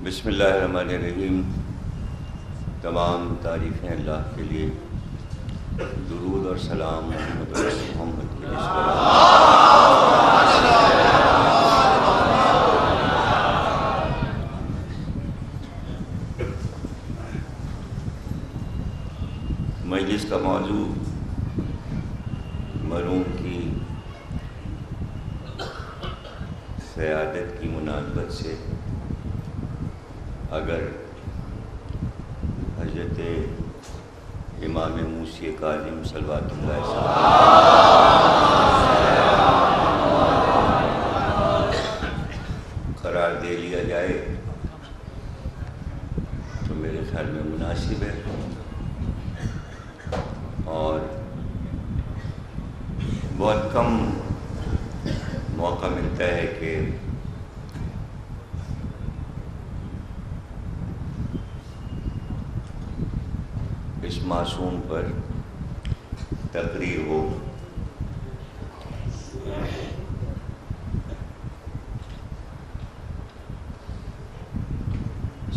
بسم اللہ الرحمن الرحیم۔ تمام تعریفیں اللہ کے لیے، درود اور سلام محمد کے لیے مجلس کا موضوع مرحوم کی سیادت کی مناسبت سے اگر حضرت امام موسی کاظم صلوات اللہ قرار دے لیا جائے تو میرے خیال میں مناسب ہے، اور بہت کم موقع ملتا ہے کہ اس معصوم پر تقریر ہو۔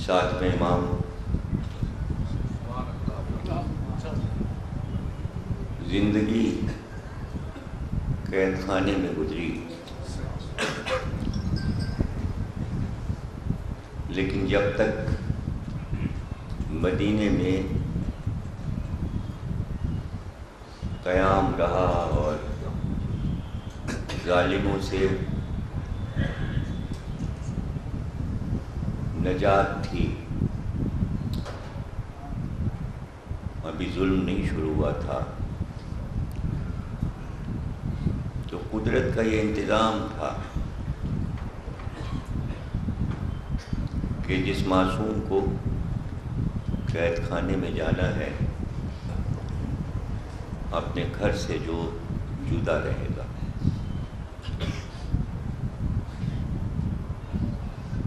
ساتھ میں امام زندگی قید خانے میں گزری، لیکن جب تک مدینے میں قیام رہا اور ظالموں سے نجات تھی، ابھی ظلم نہیں شروع ہوا تھا، تو قدرت کا یہ انتظام تھا کہ جس معصوم کو قید خانے میں جانا ہے اپنے گھر سے جو جدا رہے گا۔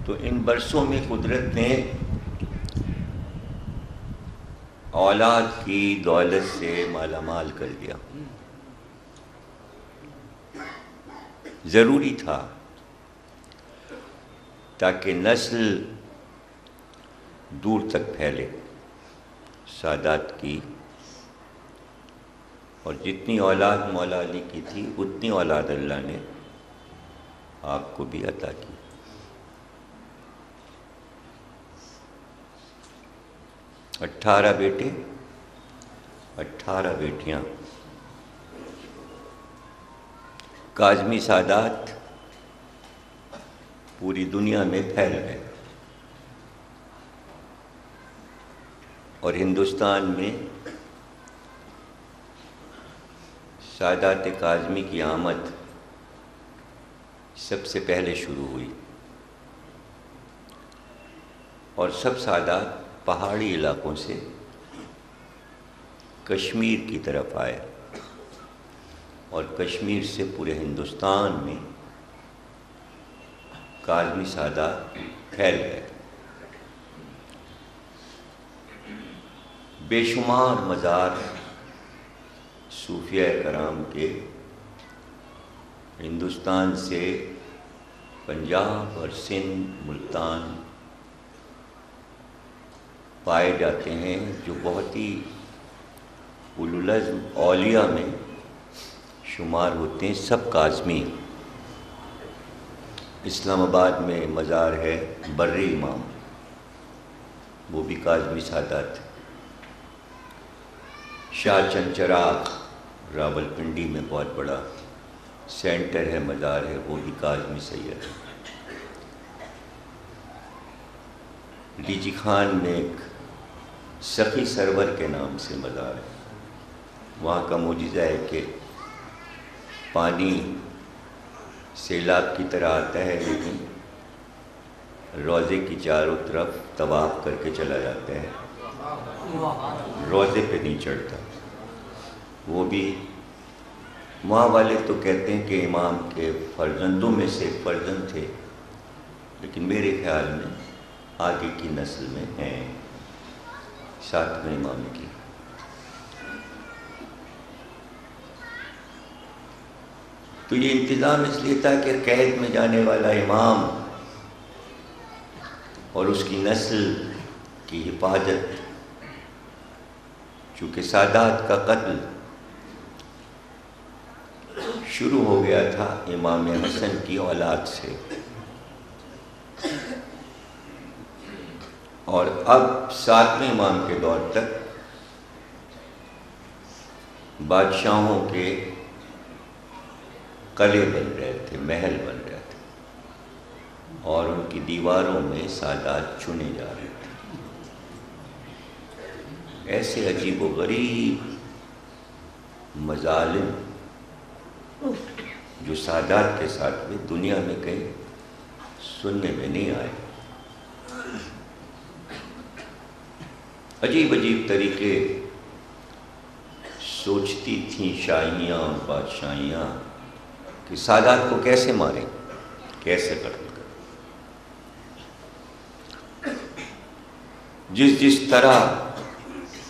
تو ان برسوں میں قدرت نے اولاد کی دولت سے مالا مال کر دیا۔ ضروری تھا تاکہ نسل دور تک پھیلے سادات کی، اور جتنی اولاد مولا علی کی تھی اتنی اولاد اللہ نے آپ کو بھی عطا کی۔ 18 بیٹے، 18 بیٹیاں۔ کاظمی سادات پوری دنیا میں پھیل گئے، اور ہندوستان میں سادات کاظمی کی آمد سب سے پہلے شروع ہوئی، اور سب سادات پہاڑی علاقوں سے کشمیر کی طرف آئے، اور کشمیر سے پورے ہندوستان میں کاظمی سادات پھیل گئے۔ بے شمار مزار صوفیہ کرام کے ہندوستان سے پنجاب اور سندھ، ملتان پائے جاتے ہیں، جو بہت ہی اولوالعزم اولیاء میں شمار ہوتے ہیں، سب کاظمی۔ اسلام آباد میں مزار ہے بر امام، وہ بھی کاظمی سادات۔ شاہ چند چراغ راول پنڈی میں بہت بڑا سینٹر ہے، مزار ہے، وہ بھی کاظمی سید۔ ڈیجی خان میں ایک سخی سرور کے نام سے مزار ہے، وہاں کا معجزہ ہے کہ پانی سیلاب کی طرح آتا ہے، لیکن روضے کی چاروں طرف طواف کر کے چلا جاتا ہے، روضے پہ نہیں چڑھتا۔ وہ بھی وہاں والے تو کہتے ہیں کہ امام کے فرزندوں میں سے ایک فرزند تھے، لیکن میرے خیال میں آگے کی نسل میں ہیں، ساتویں امام کی۔ تو یہ انتظام اس لیے تھا کہ قید میں جانے والا امام اور اس کی نسل کی حفاظت، چونکہ سادات کا قتل شروع ہو گیا تھا امام حسن کی اولاد سے، اور اب 7ویں امام کے دور تک بادشاہوں کے قلعے بن رہے تھے، محل بن رہے تھے، اور ان کی دیواروں میں سادات چنے جا رہے تھے۔ ایسے عجیب و غریب مظالم جو سادات کے ساتھ بھی دنیا میں کہیں سننے میں نہیں آئے۔ عجیب عجیب طریقے سوچتی تھیں شاہیاں اور بادشاہیاں کہ سادات کو کیسے ماریں، کیسے قتل کریں۔ جس طرح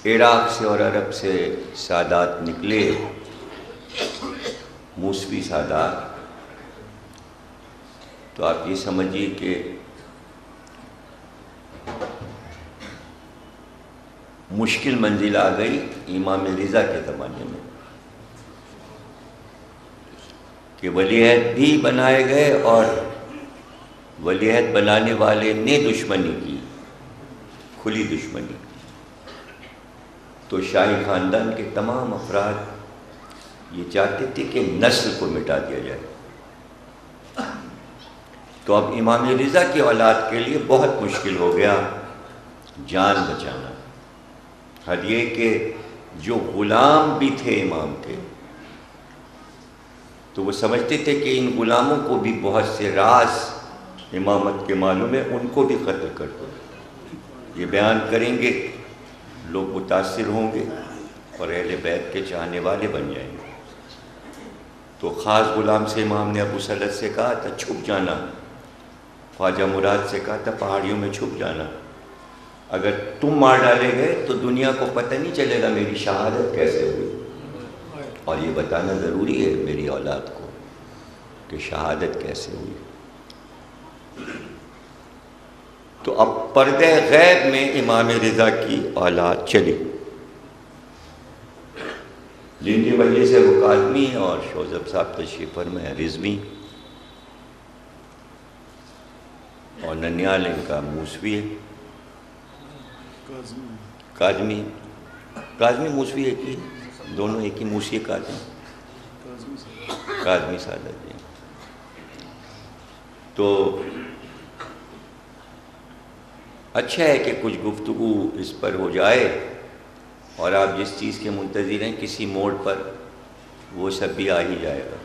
عراق سے اور عرب سے سادات نکلے، موسوی سادات، تو آپ یہ سمجھیے کہ مشکل منزل آ گئی امام رضا کے زمانے میں کہ ولیعہد بھی بنائے گئے، اور ولیعہد بنانے والے نے دشمنی کی، کھلی دشمنی کی۔ تو شاہی خاندان کے تمام افراد یہ چاہتے تھے کہ نسل کو مٹا دیا جائے۔ تو اب امام رضا کی اولاد کے لیے بہت مشکل ہو گیا جان بچانا۔ حد یہ کہ جو غلام بھی تھے امام کے، تو وہ سمجھتے تھے کہ ان غلاموں کو بھی بہت سے راز امامت کے معلوم ہے، ان کو بھی قتل کر دو، یہ بیان کریں گے، لوگ متاثر ہوں گے اور اہل بیت کے چاہنے والے بن جائیں گے۔ تو خاص غلام سے امام نے ابو سلط سے کہا تھا چھپ جانا، خواجہ مراد سے کہا تھا پہاڑیوں میں چھپ جانا، اگر تم مار ڈالے گئے تو دنیا کو پتہ نہیں چلے گا میری شہادت کیسے ہوئی، اور یہ بتانا ضروری ہے میری اولاد کو کہ شہادت کیسے ہوئی۔ تو اب پردہ غیب میں امام رضا کی اولاد چلی، جن کی وجہ سے وہ کاظمی اور شوذب صاحب تشریف فرما ہے رضوی، اور ننیال ان کا موسوی ہے، کاظمی موسوی ایک ہی، دونوں ایک ہی، موسی کاظمی سادات جی۔ تو اچھا ہے کہ کچھ گفتگو اس پر ہو جائے، اور آپ جس چیز کے منتظر ہیں کسی موڑ پر وہ سب بھی آ ہی جائے گا۔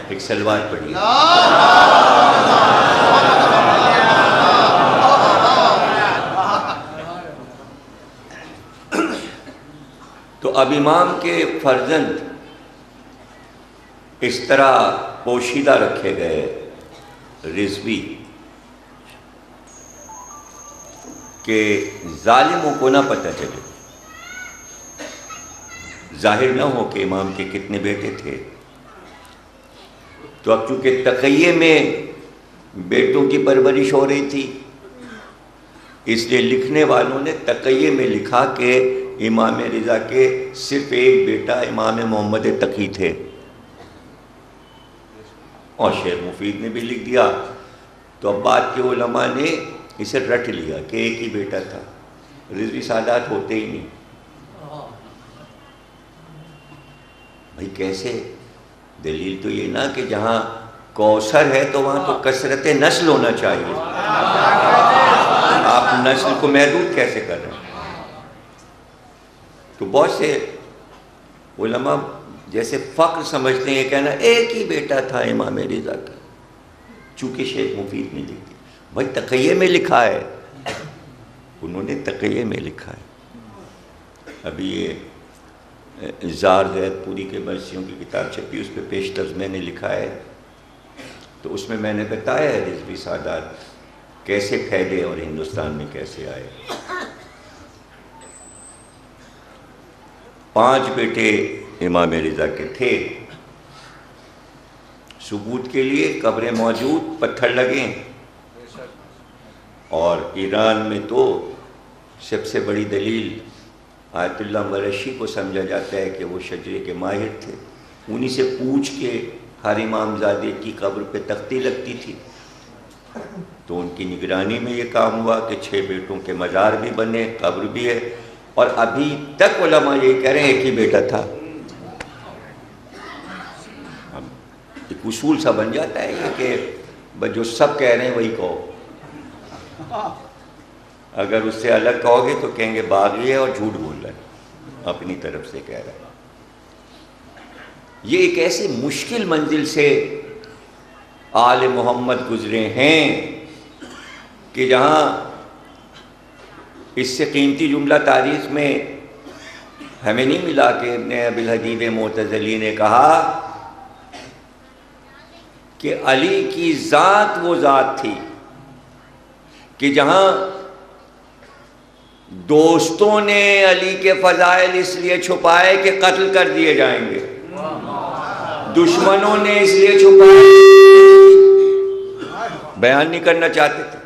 ایک سلوات پڑھیے۔ تو اب امام کے فرزند اس طرح پوشیدہ رکھے گئے رضوی کہ ظالموں کو نہ پتہ چلے، ظاہر نہ ہو کہ امام کے کتنے بیٹے تھے۔ تو اب چونکہ تقیے میں بیٹوں کی پرورش ہو رہی تھی، اس لیے لکھنے والوں نے تقیے میں لکھا کہ امام رضا کے صرف ایک بیٹا امام محمد تقی تھے، اور شیخ مفید نے بھی لکھ دیا۔ تو اب بعد کے علماء نے اسے رٹ لیا کہ ایک ہی بیٹا تھا، رضوی سادات ہوتے ہی نہیں۔ بھائی کیسے؟ دلیل تو یہ نا کہ جہاں کوثر ہے تو وہاں تو کثرت نسل ہونا چاہیے، آپ نسل کو محدود کیسے کر رہے ہیں؟ تو بہت سے علماء جیسے فخر سمجھتے ہیں کہنا ایک ہی بیٹا تھا امام رضا کا، چونکہ شیخ مفید نے لکھ دی۔ بھائی تقیے میں لکھا ہے، انہوں نے تقیے میں لکھا ہے۔ ابھی یہ زار زید پوری کے برسیوں کی کتاب چھپی، اس پہ پیشتر میں نے لکھا ہے، تو اس میں میں نے بتایا ہے رضوی سادات کیسے پھیلے اور ہندوستان میں کیسے آئے۔ 5 بیٹے امام رضا کے تھے، ثبوت کے لیے قبریں موجود، پتھر لگے، اور ایران میں تو سب سے بڑی دلیل آیت اللہ مرشی کو سمجھا جاتا ہے کہ وہ شجرے کے ماہر تھے. انہی سے پوچھ کے ہر امام زادے کی قبر پہ تختی لگتی تھی. تو ان کی نگرانی میں یہ کام ہوا کہ 6 بیٹوں کے مزار بھی بنے, قبر بھی ہے, اور ابھی تک علماء یہ کہہ رہے ہیں ایک ہی بیٹا تھا. ایک اصول سا بن جاتا ہے یہ کہ جو سب کہہ رہے ہیں وہی کہو. اگر اس سے الگ کہو گے تو کہیں گے باغی ہے اور جھوٹ بول رہا ہے, اپنی طرف سے کہہ رہا ہے. یہ ایک ایسے مشکل منزل سے آل محمد گزرے ہیں کہ جہاں اس سے قیمتی جملہ تاریخ میں ہمیں نہیں ملا کہ ابن ابی الحدید معتزلی نے کہا کہ علی کی ذات وہ ذات تھی کہ جہاں دوستوں نے علی کے فضائل اس لیے چھپائے کہ قتل کر دیے جائیں گے, دشمنوں نے اس لیے چھپائے بیان نہیں کرنا چاہتے تھے.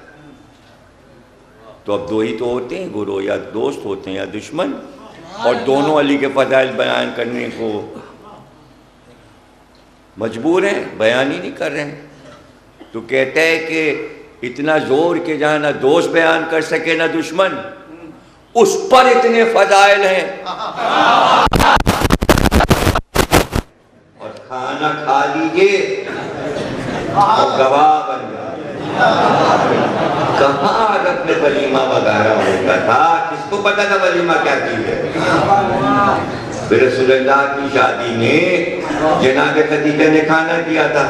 تو اب دو ہی تو ہوتے ہیں گروہ, یا دوست ہوتے ہیں یا دشمن, اور دونوں علی کے فضائل بیان کرنے کو مجبور ہیں, بیان ہی نہیں کر رہے ہیں. تو کہتا ہے کہ اتنا زور کہ جہاں نہ دوست بیان کر سکے نہ دشمن, اس پر اتنے فضائل ہیں, اور کھانا کھا لیجئے اور گواہ بن جائے. کہاں عرب میں ولیمہ وغیرہ ہوتا تھا؟ کس کو پتا تھا ولیمہ کیا چیز ہے؟ پھر رسول اللہ کی شادی میں جناب خدیجہ نے کھانا دیا تھا.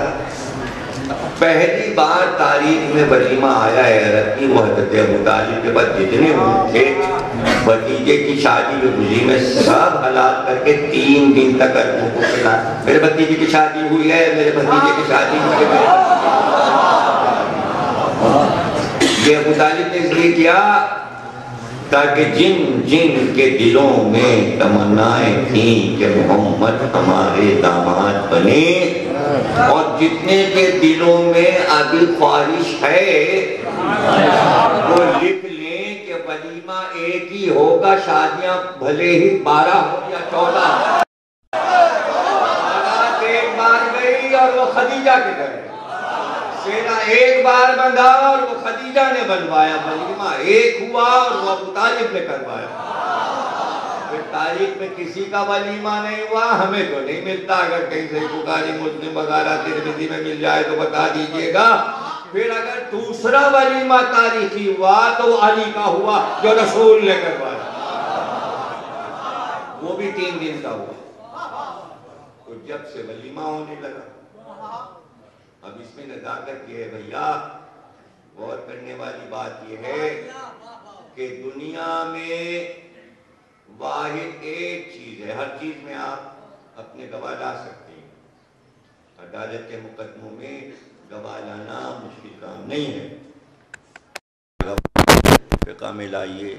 پہلی بار تاریخ میں ولیمہ آیا ہے عرب کی, وہ حضرت ابو طالب کے بعد جتنے تھے بھتیجے کی شادی میں گزری میں سب حلال کر کے 3 دن تک عربوں کو کھلایا. میرے بھتیجے کی شادی ہوئی ہے, میرے بھتیجے کی شادی ہوئی ہے. یہ ابو طالب نے اس لیے کیا تاکہ جن جن کے دلوں میں تمنائیں تھیں کہ محمد ہمارے داماد بنے, اور جتنے کے دلوں میں ابھی خواہش ہے وہ لکھ لیں کہ ولیمہ ایک ہی ہوگا, شادیاں بھلے ہی 12 ہو یا 14. بارات ایک بار گئی اور وہ خدیجہ کے گھر, سینہ ایک بار بندھا اور وہ خدیجہ نے بنوایا. ولیمہ ایک ہوا اور وہ ابو طالب نے کروایا. پھر تاریخ میں کسی کا ولیمہ نہیں ہوا, ہمیں تو نہیں ملتا. اگر کہیں سے بخاری مسلم وغیرہ ترمذی میں مل جائے تو بتا دیجئے گا. پھر اگر دوسرا ولیمہ تاریخی ہوا تو وہ علی کا ہوا جو رسول نے کروایا, وہ بھی 3 دن کا ہوا. تو جب سے ولیمہ ہونے لگا, اب اس میں نزاکت یہ ہے بھیا, غور کرنے والی بات یہ ہے کہ دنیا میں واحد ایک چیز ہے, ہر چیز میں آپ اپنے گواہ لا سکتے ہیں. عدالت کے مقدموں میں گواہ لانا مشکل کام نہیں ہے. فقہ میں لائیے,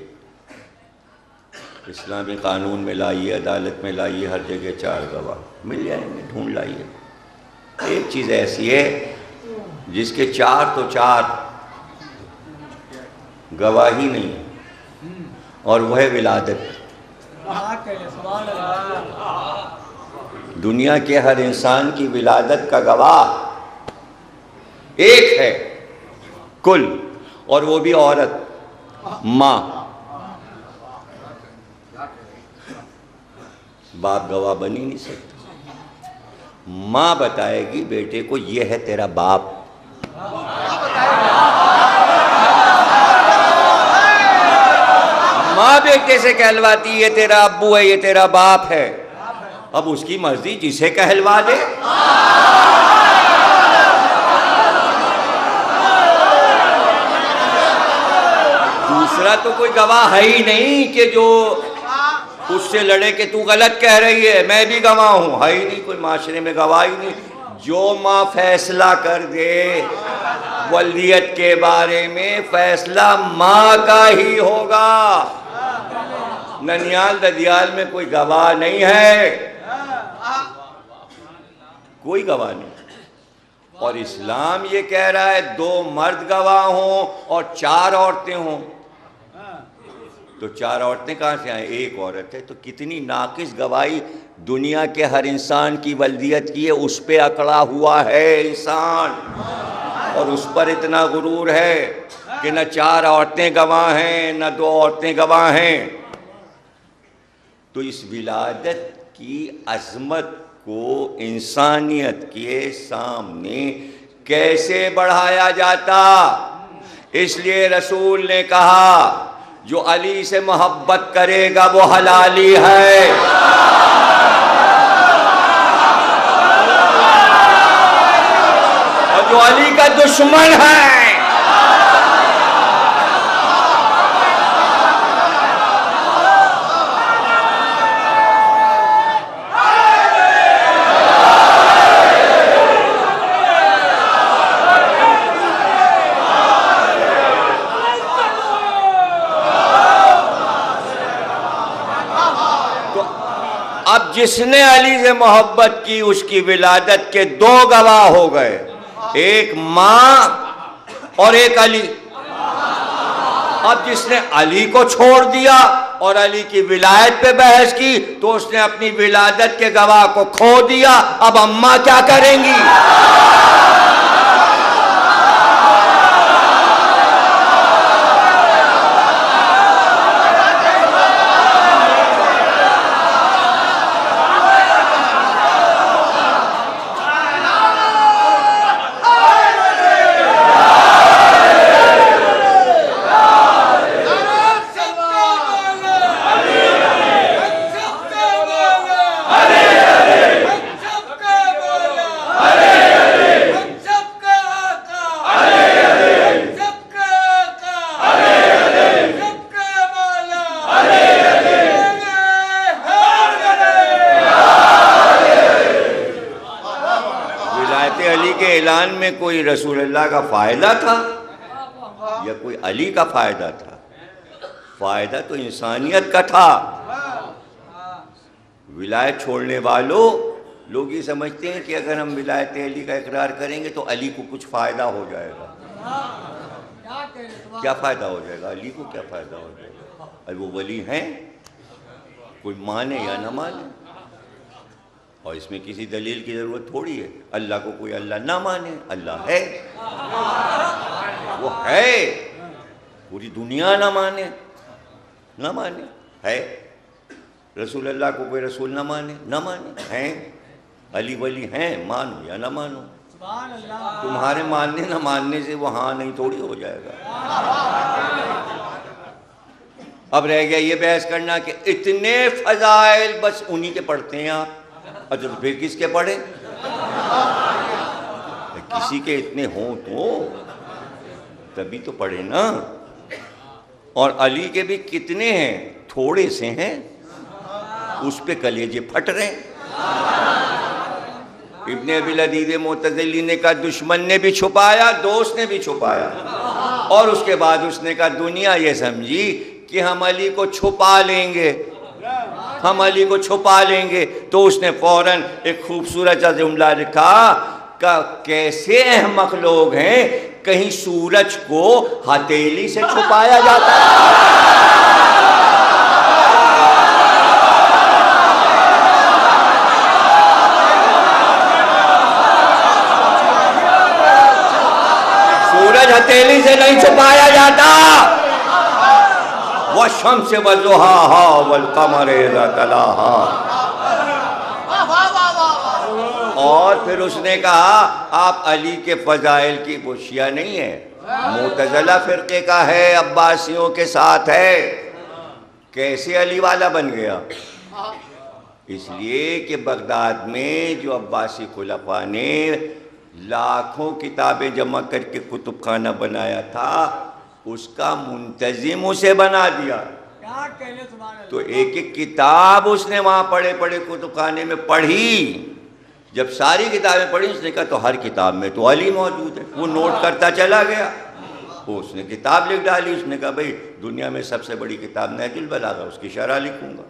اسلامی قانون میں لائیے, عدالت میں لائیے, ہر جگہ 4 گواہ مل جائیں گے, ڈھونڈ لائیے. ایک چیز ایسی ہے جس کے 4 تو 4 گواہی نہیں, اور وہ ہے ولادت. دنیا کے ہر انسان کی ولادت کا گواہ ایک ہے کل, اور وہ بھی عورت, ماں. باپ گواہ بن ہی نہیں سکتا. ماں بتائے گی بیٹے کو یہ ہے تیرا باپ. ماں بیٹے سے کہلواتی یہ تیرا ابو ہے, یہ تیرا باپ ہے. اب اس کی مرضی جسے کہلوا دے. دوسرا تو کوئی گواہ ہے ہی نہیں کہ جو اس سے لڑے کہ تو غلط کہہ رہی ہے, میں بھی گواہ ہوں. ہے ہی نہیں کوئی معاشرے میں گواہ ہی نہیں. جو ماں فیصلہ کر دے ولیت کے بارے میں, فیصلہ ماں کا ہی ہوگا. ننیال ددیال میں کوئی گواہ نہیں ہے, کوئی گواہ نہیں. اور اسلام یہ کہہ رہا ہے 2 مرد گواہ ہوں اور 4 عورتیں ہوں. تو 4 عورتیں کہاں سے آئیں؟ 1 عورت ہے. تو کتنی ناقص گواہی دنیا کے ہر انسان کی ولدیت کی ہے. اس پہ اکڑا ہوا ہے انسان، اور اس پر اتنا غرور ہے کہ نہ 4 عورتیں گواہ ہیں نہ 2 عورتیں گواہ ہیں. تو اس ولادت کی عظمت کو انسانیت کے سامنے کیسے بڑھایا جاتا؟ اس لیے رسول نے کہا جو علی سے محبت کرے گا وہ حلالی ہے، اور جو علی کا دشمن ہے جس نے علی سے محبت کی اس کی ولادت کے 2 گواہ ہو گئے، ایک ماں اور ایک علی. اب جس نے علی کو چھوڑ دیا اور علی کی ولادت پہ بحث کی تو اس نے اپنی ولادت کے گواہ کو کھو دیا. اب اماں کیا کریں گی؟ میں کوئی رسول اللہ کا فائدہ تھا یا کوئی علی کا فائدہ تھا؟ فائدہ تو انسانیت کا تھا. ولایت چھوڑنے والوں لوگ یہ سمجھتے ہیں کہ اگر ہم ولایت علی کا اقرار کریں گے تو علی کو کچھ فائدہ ہو جائے گا. کیا فائدہ ہو جائے گا؟ علی کو کیا فائدہ ہو جائے گا؟ اب وہ ولی ہیں، کوئی مانے یا نہ مانے، اور اس میں کسی دلیل کی ضرورت تھوڑی ہے. اللہ کو کوئی اللہ نہ مانے، اللہ ہے، وہ ہے. پوری دنیا نہ مانے ہے. رسول اللہ کو کوئی رسول نہ مانے ہیں. علی ولی ہیں، مانو یا نہ مانو. تمہارے ماننے نہ ماننے سے وہ ہاں نہیں تھوڑی ہو جائے گا. اب رہ گیا یہ بحث کرنا کہ اتنے فضائل بس انہی کے پڑھتے ہیں آپ. اچھا پھر کس کے پڑھیں؟ کسی کے اتنے ہوں تو تبھی تو پڑھیں نا. اور علی کے بھی کتنے ہیں؟ تھوڑے سے ہیں، اس پہ کلیجے پھٹ رہے ہیں. ابن ابی لذیذ معتزلی نے کہا دشمن نے بھی چھپایا، دوست نے بھی چھپایا، اور اس کے بعد اس نے کہا دنیا یہ سمجھی کہ ہم علی کو چھپا لیں گے، تو اس نے فوراً ایک خوبصورت سا جملہ لکھا کہ کیسے احمق لوگ ہیں، کہیں سورج کو ہتھیلی سے چھپایا جاتا ہے. سورج ہتھیلی سے نہیں چھپایا جاتا. والشمس وضحاها والقمر اذا تلاها. اور پھر اس نے کہا آپ علی کے فضائل کی وہ شیعہ نہیں ہے، معتزلہ فرقے کا ہے، عباسیوں کے ساتھ ہے. کیسے علی والا بن گیا؟ اس لیے کہ بغداد میں جو عباسی خلفاء نے لاکھوں کتابیں جمع کر کے کتب خانہ بنایا تھا، اس کا منتظم اسے بنا دیا. تو ایک ایک کتاب اس نے وہاں پڑھے کتب خانے میں پڑھی. جب ساری کتابیں پڑھی اس نے کہا تو ہر کتاب میں تو علی موجود ہے. وہ نوٹ کرتا چلا گیا، وہ اس نے کتاب لکھ ڈالی. اس نے کہا بھئی دنیا میں سب سے بڑی کتاب نہج البلاغہ، اس کی شرح لکھوں گا.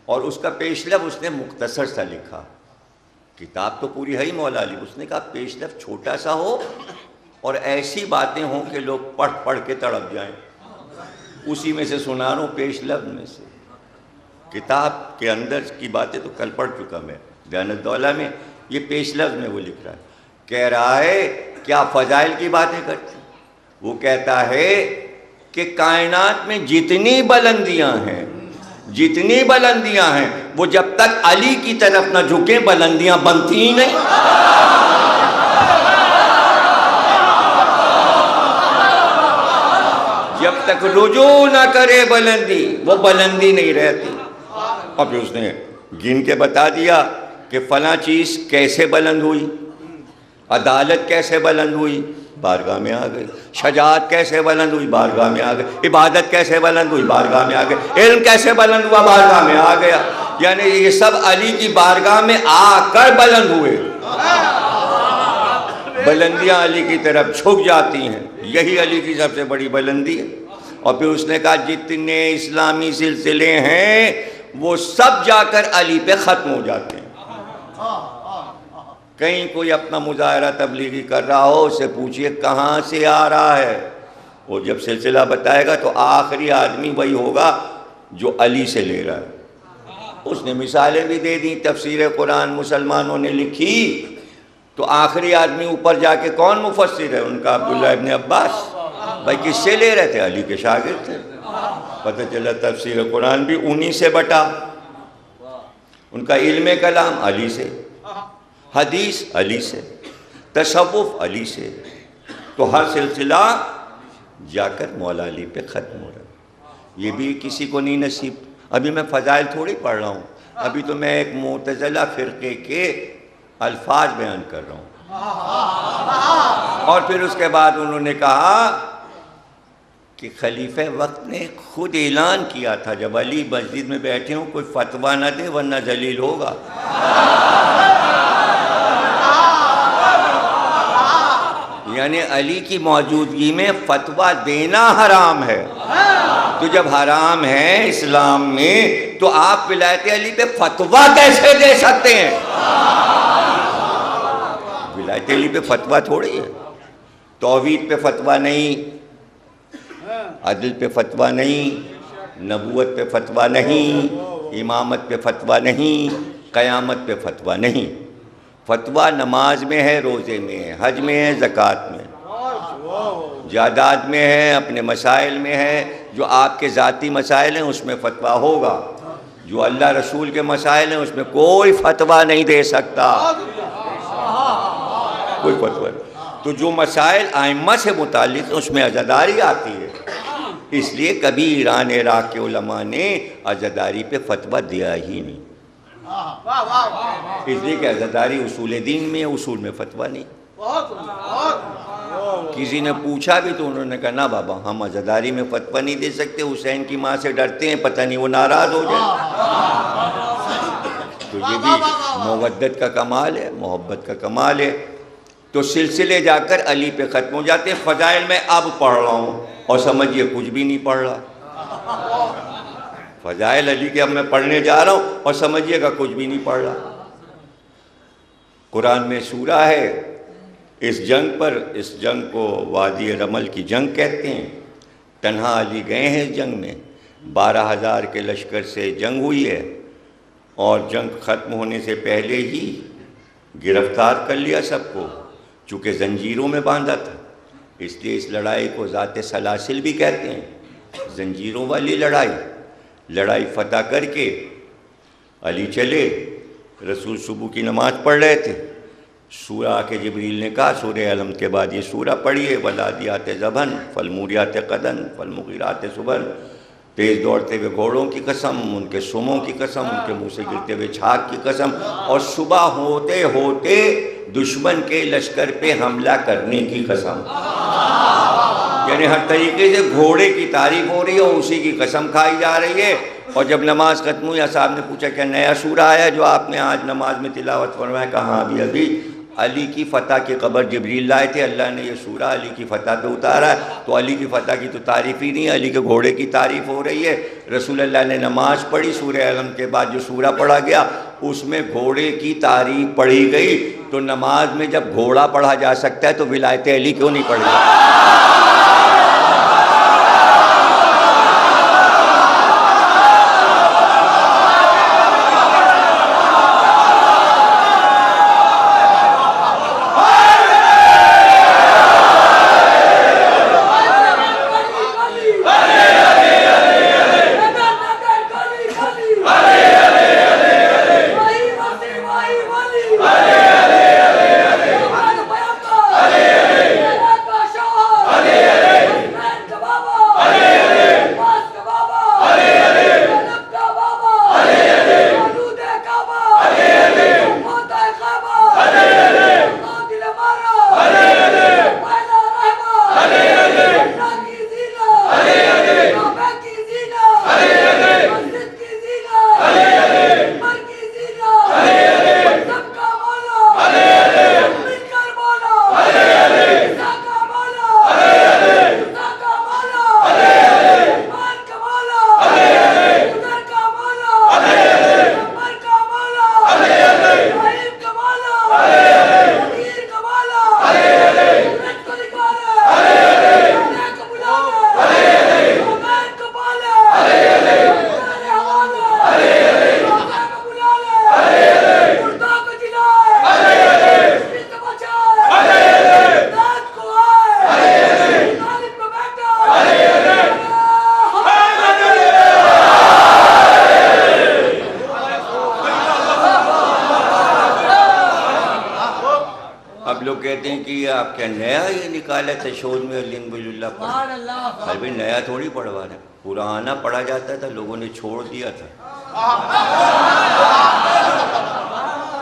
اور اس کا پیش لفظ اس نے مختصر سا لکھا کتاب تو پوری ہے ہی مولا علی. اس نے کہا پیش لفظ چھوٹا سا ہو اور ایسی باتیں ہوں کہ لوگ پڑھ پڑھ کے تڑپ جائیں. اسی میں سے سنا رہا ہوں پیش لفظ میں سے. کتاب کے اندر کی باتیں تو کل پڑھ چکا میں بیان الدولہ میں. یہ پیش لفظ میں وہ لکھ رہا ہے. کہہ رہا ہے کیا فضائل کی باتیں کرتے ہیں. وہ کہتا ہے کہ کائنات میں جتنی بلندیاں ہیں وہ جب تک علی کی طرف نہ جھکیں بلندیاں بنتی ہی نہیں. جب تک رجوع نہ کرے بلندی وہ بلندی نہیں رہتی. اور پھر اس نے گن کے بتا دیا کہ فلاں چیز کیسے بلند ہوئی. عدالت کیسے بلند ہوئی, بارگاہ میں آ گئی. شجاعت کیسے بلند ہوئی, بارگاہ میں آ گئی. عبادت کیسے بلند ہوئی, بارگاہ میں آ گئی. علم کیسے بلند ہوا, بارگاہ میں آ گیا. یعنی یہ سب علی کی بارگاہ میں آ کر بلند ہوئے. بلندیاں علی کی طرف جھک جاتی ہیں. یہی علی کی سب سے بڑی بلندی ہے. اور پھر اس نے کہا جتنے اسلامی سلسلے ہیں وہ سب جا کر علی پہ ختم ہو جاتے ہیں. کہیں کوئی اپنا مظاہرہ تبلیغی کر رہا ہو اسے پوچھئے کہاں سے آ رہا ہے. وہ جب سلسلہ بتائے گا تو آخری آدمی وہی ہوگا جو علی سے لے رہا ہے. اس نے مثالیں بھی دے دیں. تفسیر قرآن مسلمانوں نے لکھی تو آخری آدمی اوپر جا کے کون مفسر ہے, ان کا عبداللہ ابن عباس. بھائی کس سے لے رہے تھے, علی کے شاگرد تھے. پتہ چلا تفسیر قرآن بھی انہی سے بٹا. ان کا علم کلام علی سے, حدیث علی سے, تصوف علی سے. تو ہر سلسلہ جا کر مولا علی پہ ختم ہو رہا ہے. یہ بھی کسی کو نہیں نصیب. ابھی میں فضائل تھوڑی پڑھ رہا ہوں, ابھی تو میں ایک معتزلہ فرقے کے الفاظ بیان کر رہا ہوں. اور پھر اس کے بعد انہوں نے کہا کہ خلیفہ وقت نے خود اعلان کیا تھا جب علی مسجد میں بیٹھے ہوں کوئی فتویٰ نہ دے ورنہ ذلیل ہوگا. یعنی علی کی موجودگی میں فتویٰ دینا حرام ہے. تو جب حرام ہے اسلام میں تو آپ ولایت علی پہ فتویٰ کیسے دے سکتے ہیں؟ ولایت علی پہ فتویٰ تھوڑی ہے. توحید پہ فتویٰ نہیں, عدل پہ فتویٰ نہیں, نبوت پہ فتویٰ نہیں, امامت پہ فتویٰ نہیں, قیامت پہ فتویٰ نہیں. فتویٰ نماز میں ہے, روزے میں ہے, حج میں ہے, زکوٰۃ میں, جائیداد میں ہے, اپنے مسائل میں ہے. جو آپ کے ذاتی مسائل ہیں اس میں فتویٰ ہوگا. جو اللہ رسول کے مسائل ہیں اس میں کوئی فتویٰ نہیں دے سکتا, کوئی فتویٰ نہیں. تو جو مسائل ائمہ سے متعلق اس میں عزاداری آتی ہے. اس لیے کبھی ایران عراق کے علماء نے عزاداری پہ فتویٰ دیا ہی نہیں. اس لیے کہ عزاداری اصول دین میں ہے, اصول میں فتویٰ نہیں. کسی نے پوچھا بھی تو انہوں نے کہا نا بابا ہم عزاداری میں فتویٰ نہیں دے سکتے, حسین کی ماں سے ڈرتے ہیں, پتہ نہیں وہ ناراض ہو جائے. تو یہ بھی مودت کا کمال ہے, محبت کا کمال ہے. تو سلسلے جا کر علی پہ ختم ہو جاتے ہیں. فضائل میں اب پڑھ رہا ہوں اور سمجھیے کچھ بھی نہیں پڑھ رہا. فضائل علی کے اب میں پڑھنے جا رہا ہوں اور سمجھیے گا کچھ بھی نہیں پڑھ رہا. قرآن میں سورہ ہے اس جنگ پر. اس جنگ کو وادی رمل کی جنگ کہتے ہیں. تنہا علی گئے ہیں اس جنگ میں. 12,000 کے لشکر سے جنگ ہوئی ہے اور جنگ ختم ہونے سے پہلے ہی گرفتار کر لیا سب کو, چونکہ زنجیروں میں باندھا تھا. اس لیے اس لڑائی کو ذات سلاسل بھی کہتے ہیں, زنجیروں والی لڑائی. لڑائی فتح کر کے علی چلے. رسول صبح کی نماز پڑھ رہے تھے. سورہ آ کے جبریل نے کہا سورہ علم کے بعد یہ سورہ پڑھیے, والعادیات ضبحا فالموریات قدحا فالمغیرات صبحا. تیز دوڑتے ہوئے گھوڑوں کی قسم, ان کے سموں کی قسم, ان کے منہ سے گرتے ہوئے چھاگ کی قسم, اور صبح ہوتے ہوتے دشمن کے لشکر پہ حملہ کرنے کی قسم. یعنی ہر طریقے سے گھوڑے کی تعریف ہو رہی ہے اور اسی کی قسم کھائی جا رہی ہے. اور جب نماز ختم ہوئی صاحب نے پوچھا کیا نیا سورہ آیا جو آپ نے آج نماز میں تلاوت فرمایا؟ کہاں ابھی علی کی فتح کی خبر جبریل لائے تھے, اللہ نے یہ سورہ علی کی فتح پہ اتارا ہے. تو علی کی فتح کی تو تعریف ہی نہیں, علی کے گھوڑے کی تعریف ہو رہی ہے. رسول اللہ نے نماز پڑھی, سورہ علم کے بعد جو سورہ پڑھا گیا اس میں گھوڑے کی تعریف پڑھی گئی، تو نماز میں جب گھوڑا پڑھا جا سکتا ہے تو ولایت علی کیوں نہیں پڑھی؟ کہتے ہیں کہ یہ آپ کیا نیا یہ نکالا تشہد میں الحمد للہ پڑھا؟ ہر بھی نیا تھوڑی پڑھوا رہے، پرانا پڑھا جاتا تھا، لوگوں نے چھوڑ دیا تھا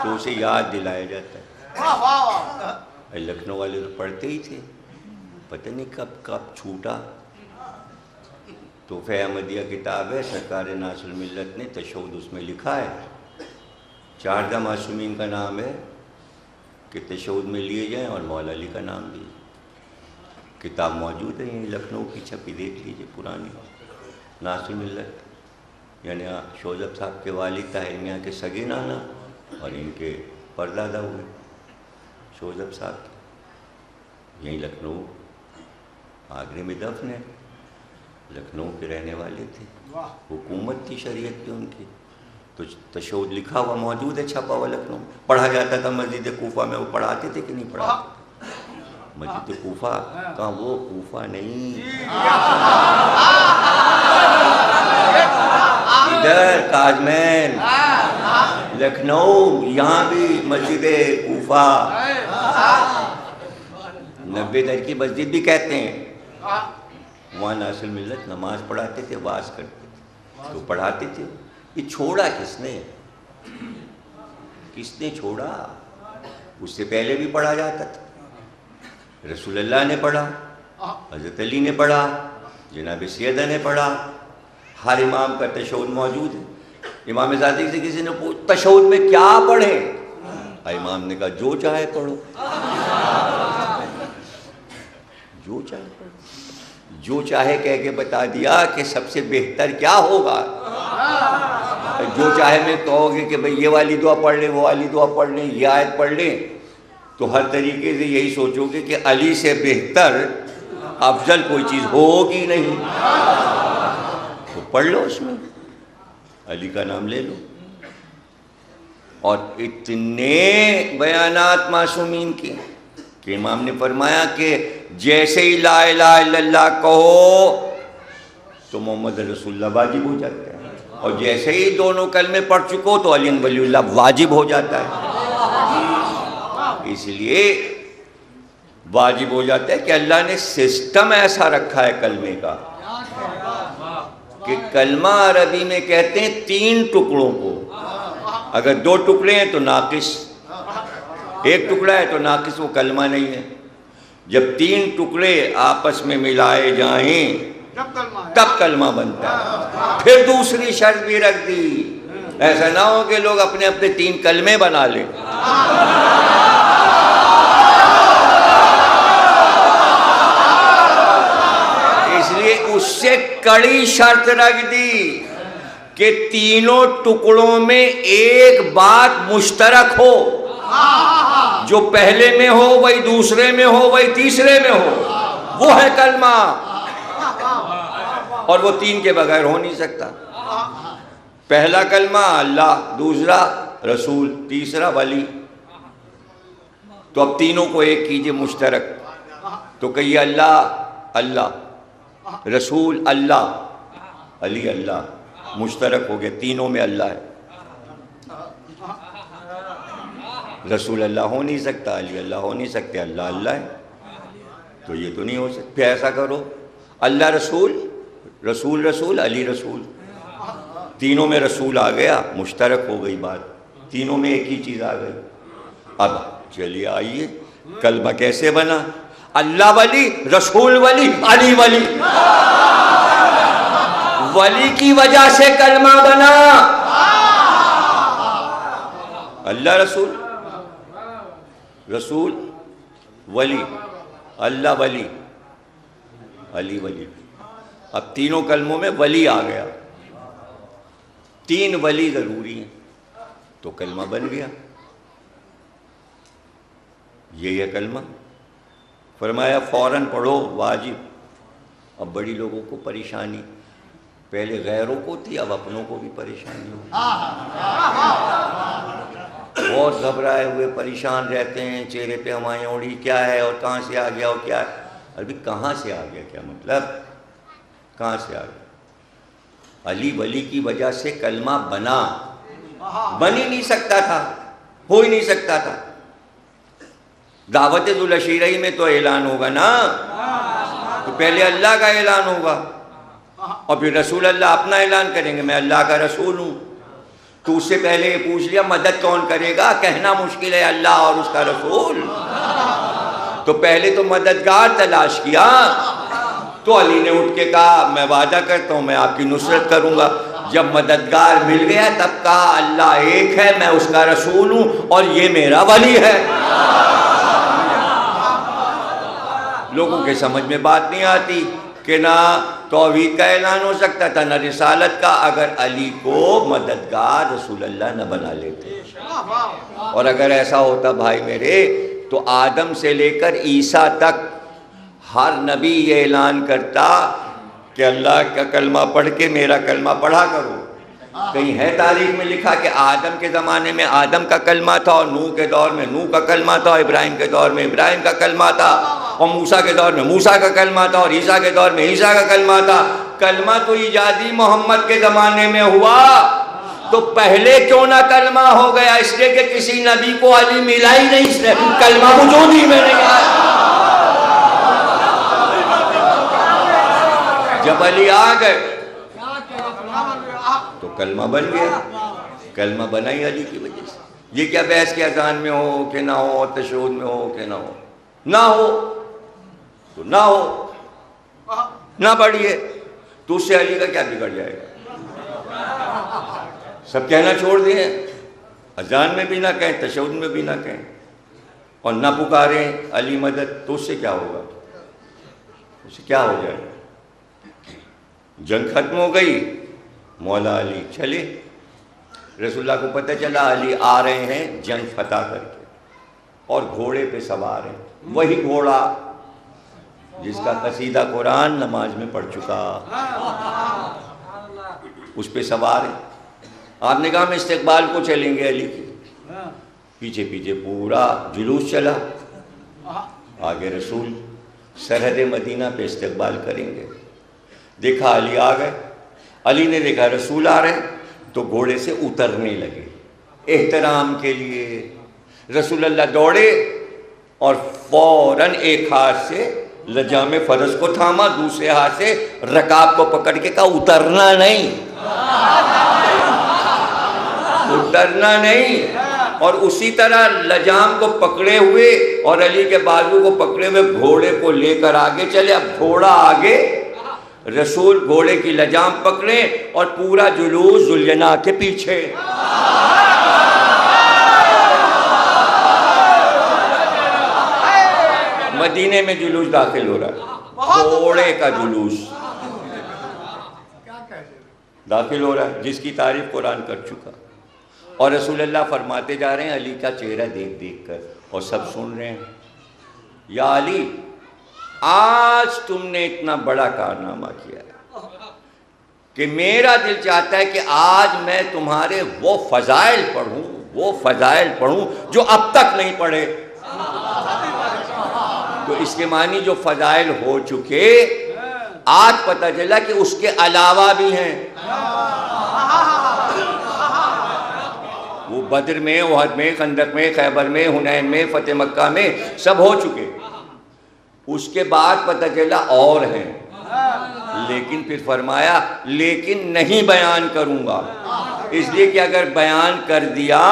تو اسے یاد دلایا جاتا ہے۔ لکھنؤ والے تو پڑھتے ہی تھے، پتہ نہیں کب چھوٹا۔ تحفہ احمدیہ کتاب ہے، سرکار ناصر الملت نے تشہد اس میں لکھا ہے، 4 معصومین کا نام ہے کہ تشہد میں لیے جائیں، اور مولا علی کا نام بھی۔ کتاب موجود ہے، یہیں لکھنؤ کی چھپی، دیکھ لیجئے، پرانی ناصر الملت، یعنی شوذب صاحب کے والد طاہر میاں کے سگے نانا اور ان کے پردادا ہوئے شوذب صاحب، یہیں لکھنؤ آگرے میں دفن ہے، لکھنؤ کے رہنے والے تھے، حکومت تھی شریعت کی ان کی، تو تشہد لکھا ہوا موجود ہے، چھپا ہوا لکھنؤ، پڑھا جاتا تھا مسجد کوفہ میں۔ وہ پڑھاتے تھے کہ نہیں پڑھاتے؟ مسجد کوفہ کہاں؟ وہ کوفہ نہیں، ادھر کاظمین لکھنؤ، یہاں بھی مسجد کوفہ، 90 در کی مسجد بھی کہتے ہیں۔ وہاں ناصر ملت نماز پڑھاتے تھے، واز کرتے تھے، تو پڑھاتے تھے۔ یہ چھوڑا کس نے؟ کس نے چھوڑا؟ اس سے پہلے بھی پڑھا جاتا تھا، رسول اللہ نے پڑھا، حضرت علی نے پڑھا، جناب سیدہ نے پڑھا، ہر امام کا تشہد موجود ہے۔ امام صادق سے کسی نے پوچھا تشہد میں کیا پڑھیں؟ امام نے کہا جو چاہے پڑھو، جو چاہے پڑھو، جو چاہے کہہ کے بتا دیا کہ سب سے بہتر کیا ہوگا۔ جو چاہے میں کہو گے کہ بھئی یہ والی دعا پڑھ لیں، وہ والی دعا پڑھ لیں، یہ آیت پڑھ لیں، تو ہر طریقے سے یہی سوچو گے کہ علی سے بہتر افضل کوئی چیز ہوگی نہیں، تو پڑھ لو، اس میں علی کا نام لے لو۔ اور اتنے بیانات معصومین کے کہ امام نے فرمایا کہ جیسے ہی لا الہ الا اللہ کہو تو محمد رسول اللہ واجب ہو جاتا ہے، اور جیسے ہی دونوں کلمے پڑھ چکو تو علی ولی اللہ واجب ہو جاتا ہے۔ اس لیے واجب ہو جاتا ہے کہ اللہ نے سسٹم ایسا رکھا ہے کلمے کا کہ کلمہ عربی میں کہتے ہیں 3 ٹکڑوں کو، اگر 2 ٹکڑے ہیں تو ناقص، 1 ٹکڑا ہے تو ناقص، وہ کلمہ نہیں ہے۔ جب 3 ٹکڑے آپس میں ملائے جائیں تب کلمہ بنتا ہے۔ پھر دوسری شرط بھی رکھ دی، ایسا نہ ہو کہ لوگ اپنے اپنے 3 کلمے بنا لیں۔ اس لیے اس سے کڑی شرط رکھ دی کہ تینوں ٹکڑوں میں ایک بات مشترک ہو، جو پہلے میں ہو وہی دوسرے میں ہو وہی تیسرے میں ہو، وہ ہے کلمہ، اور وہ تین کے بغیر ہو نہیں سکتا۔ پہلا کلمہ اللہ، دوسرا رسول، تیسرا ولی۔ تو اب تینوں کو ایک کیجئے مشترک، تو کہیے اللہ اللہ، رسول اللہ، علی اللہ، مشترک ہو گیا، تینوں میں اللہ ہے۔ رسول اللہ ہو نہیں سکتا، علی اللہ ہو نہیں سکتے، اللہ اللہ ہے، تو یہ تو نہیں ہو سکتا۔ پھر ایسا کرو، اللہ رسول، رسول رسول، علی رسول، تینوں میں رسول آ گیا، مشترک ہو گئی بات، تینوں میں ایک ہی چیز آ گئی۔ اب چلیے آئیے کلمہ کیسے بنا؟ اللہ ولی، رسول ولی، علی ولی، ولی کی وجہ سے کلمہ بنا۔ اللہ رسول، رسول ولی، اللہ ولی، علی ولی۔ اب تینوں کلموں میں ولی آ گیا، تین ولی ضروری ہیں، تو کلمہ بن گیا۔ یہ ہے کلمہ۔ فرمایا فوراً پڑھو، واجب۔ اب بڑی لوگوں کو پریشانی، پہلے غیروں کو تھی، اب اپنوں کو بھی پریشانی ہو، بہت گھبرائے ہوئے پریشان رہتے ہیں، چہرے پہ ہمایاں اڑی، کیا ہے اور کہاں سے آ گیا اور کیا ہے؟ ابھی کہاں سے آ گیا کیا مطلب؟ کہاں سے آ گیا؟ علی ولی کی وجہ سے کلمہ بنا، بن ہی نہیں سکتا تھا، ہو ہی نہیں سکتا تھا۔ دعوت ذوالعشیرہ میں تو اعلان ہوگا نا، تو پہلے اللہ کا اعلان ہوگا، اور پھر رسول اللہ اپنا اعلان کریں گے، میں اللہ کا رسول ہوں۔ تو اس سے پہلے یہ پوچھ لیا مدد کون کرے گا؟ کہنا مشکل ہے اللہ اور اس کا رسول، تو پہلے تو مددگار تلاش کیا۔ تو علی نے اٹھ کے کہا میں وعدہ کرتا ہوں میں آپ کی نصرت کروں گا۔ جب مددگار مل گیا تب کہا اللہ ایک ہے، میں اس کا رسول ہوں اور یہ میرا ولی ہے۔ لوگوں کے سمجھ میں بات نہیں آتی کہ نہ توحید کا اعلان ہو سکتا تھا نہ رسالت کا، اگر علی کو مددگار رسول اللہ نہ بنا لیتے۔ اور اگر ایسا ہوتا بھائی میرے، تو آدم سے لے کر عیسیٰ تک ہر نبی یہ اعلان کرتا کہ اللہ کا کلمہ پڑھ کے میرا کلمہ پڑھا کرو۔ کہیں ہے تاریخ میں لکھا کہ آدم کے زمانے میں آدم کا کلمہ تھا، اور نوح کے دور میں نوح کا کلمہ تھا، اور ابراہیم کے دور میں ابراہیم کا کلمہ تھا، اور موسیٰ کے دور میں موسیٰ کا کلمہ تھا، اور عیسیٰ کے دور میں عیسیٰ کا کلمہ تھا؟ کلمہ تو ایجادی محمد کے زمانے میں ہوا، تو پہلے کیوں نہ کلمہ ہو گیا؟ اس لیے کہ کسی نبی کو علی ملا ہی نہیں، اس لیے کلمہ وجود ہی میں نہیں آیا۔ جب علی آ گئے تو کلمہ بن گیا، کلمہ بنا ہی علی کی وجہ سے۔ یہ کیا بحث کے اذان میں ہو کہ نہ ہو، تشہد میں ہو کہ نہ ہو؟ نہ ہو تو نہ ہو، نہ پڑھیے، تو اس سے علی کا کیا بگڑ جائے گا؟ سب کہنا چھوڑ دیں، اذان میں بھی نہ کہیں، تشہد میں بھی نہ کہیں، اور نہ پکاریں علی مدد، تو اس سے کیا ہوگا؟ اس سے کیا ہو جائے گا؟ جنگ ختم ہو گئی، مولا علی چلے، رسول اللہ کو پتہ چلا علی آ رہے ہیں جنگ فتح کر کے، اور گھوڑے پہ سوار ہیں، وہی گھوڑا جس کا قصیدہ قرآن نماز میں پڑھ چکا، اس پہ سوار ہیں۔ آپ نے کہا ہم استقبال کو چلیں گے علی کی، پیچھے پیچھے پورا جلوس چلا، آگے رسول سرحد مدینہ پہ استقبال کریں گے۔ دیکھا علی آ گئے، علی نے دیکھا رسول آ رہے ہیں تو گھوڑے سے اترنے لگے احترام کے لیے۔ رسول اللہ دوڑے اور فوراً ایک ہاتھ سے لجام فرس کو تھاما، دوسرے ہاتھ سے رکاب کو پکڑ کے کہا اترنا نہیں، اترنا نہیں۔ اور اسی طرح لجام کو پکڑے ہوئے اور علی کے بازو کو پکڑے ہوئے گھوڑے کو لے کر آگے چلے۔ اب گھوڑا آگے، رسول گھوڑے کی لجام پکڑے اور پورا جلوس ذوالجناح کے پیچھے۔ مدینے میں جلوس داخل ہو رہا ہے، گھوڑے کا جلوس، داخل ہو رہا ہے، جس کی تعریف قرآن کر چکا، اور رسول اللہ فرماتے جا رہے ہیں علی کا چہرہ دیکھ دیکھ کر، اور سب سن رہے ہیں، یا علی آج تم نے اتنا بڑا کارنامہ کیا ہے کہ میرا دل چاہتا ہے کہ آج میں تمہارے وہ فضائل پڑھوں جو اب تک نہیں پڑھے۔ تو اس کے معنی جو فضائل ہو چکے آج پتہ چلا کہ اس کے علاوہ بھی ہیں، وہ بدر میں، احد میں، خندق میں، خیبر میں، حنین میں، فتح مکہ میں سب ہو چکے، اس کے بعد پتہ چلا اور ہیں، لیکن پھر فرمایا لیکن نہیں بیان کروں گا، اس لیے کہ اگر بیان کر دیا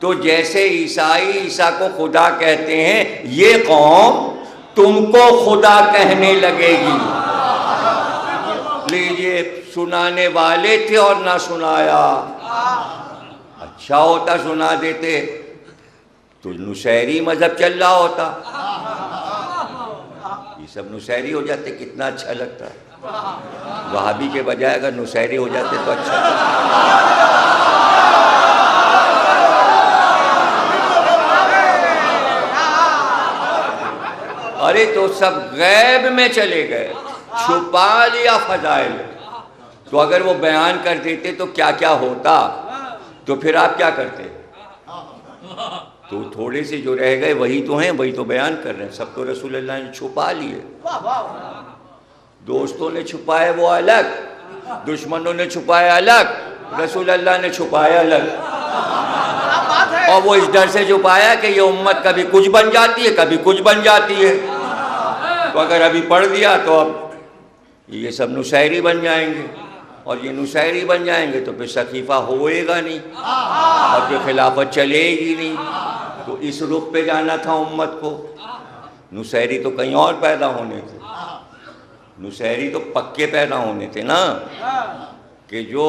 تو جیسے عیسیٰ کو خدا کہتے ہیں، یہ قوم تم کو خدا کہنے لگے گی۔ لیجئے سنانے والے تھے اور نہ سنایا، اچھا ہوتا سنا دیتے تو نصیری مذہب چل رہا ہوتا، یہ سب نصیری ہو جاتے کتنا اچھا لگتا، وہابی کے بجائے اگر نصیری ہو جاتے تو اچھا لگتا۔ ارے تو سب غیب میں چلے گئے، چھپا لیا فضائل، تو اگر وہ بیان کر دیتے تو کیا کیا ہوتا، تو پھر آپ کیا کرتے؟ تو تھوڑے سے جو رہ گئے وہی تو ہیں، وہی تو بیان کر رہے ہیں، سب تو رسول اللہ نے چھپا لیے، دوستوں نے چھپائے وہ الگ، دشمنوں نے چھپائے الگ، رسول اللہ نے چھپایا الگ، اور وہ اس ڈر سے چھپایا کہ یہ امت کبھی کچھ بن جاتی ہے کبھی کچھ بن جاتی ہے، تو اگر ابھی پڑھ دیا تو اب یہ سب نصیری بن جائیں گے، اور یہ نصیری بن جائیں گے تو پھر سقیفہ ہوئے گا نہیں، اور پھر خلافت چلے گی نہیں، تو اس رخ پہ جانا تھا امت کو۔ نصیری تو کہیں اور پیدا ہونے تھے، نصیری تو پکے پیدا ہونے تھے نا، کہ جو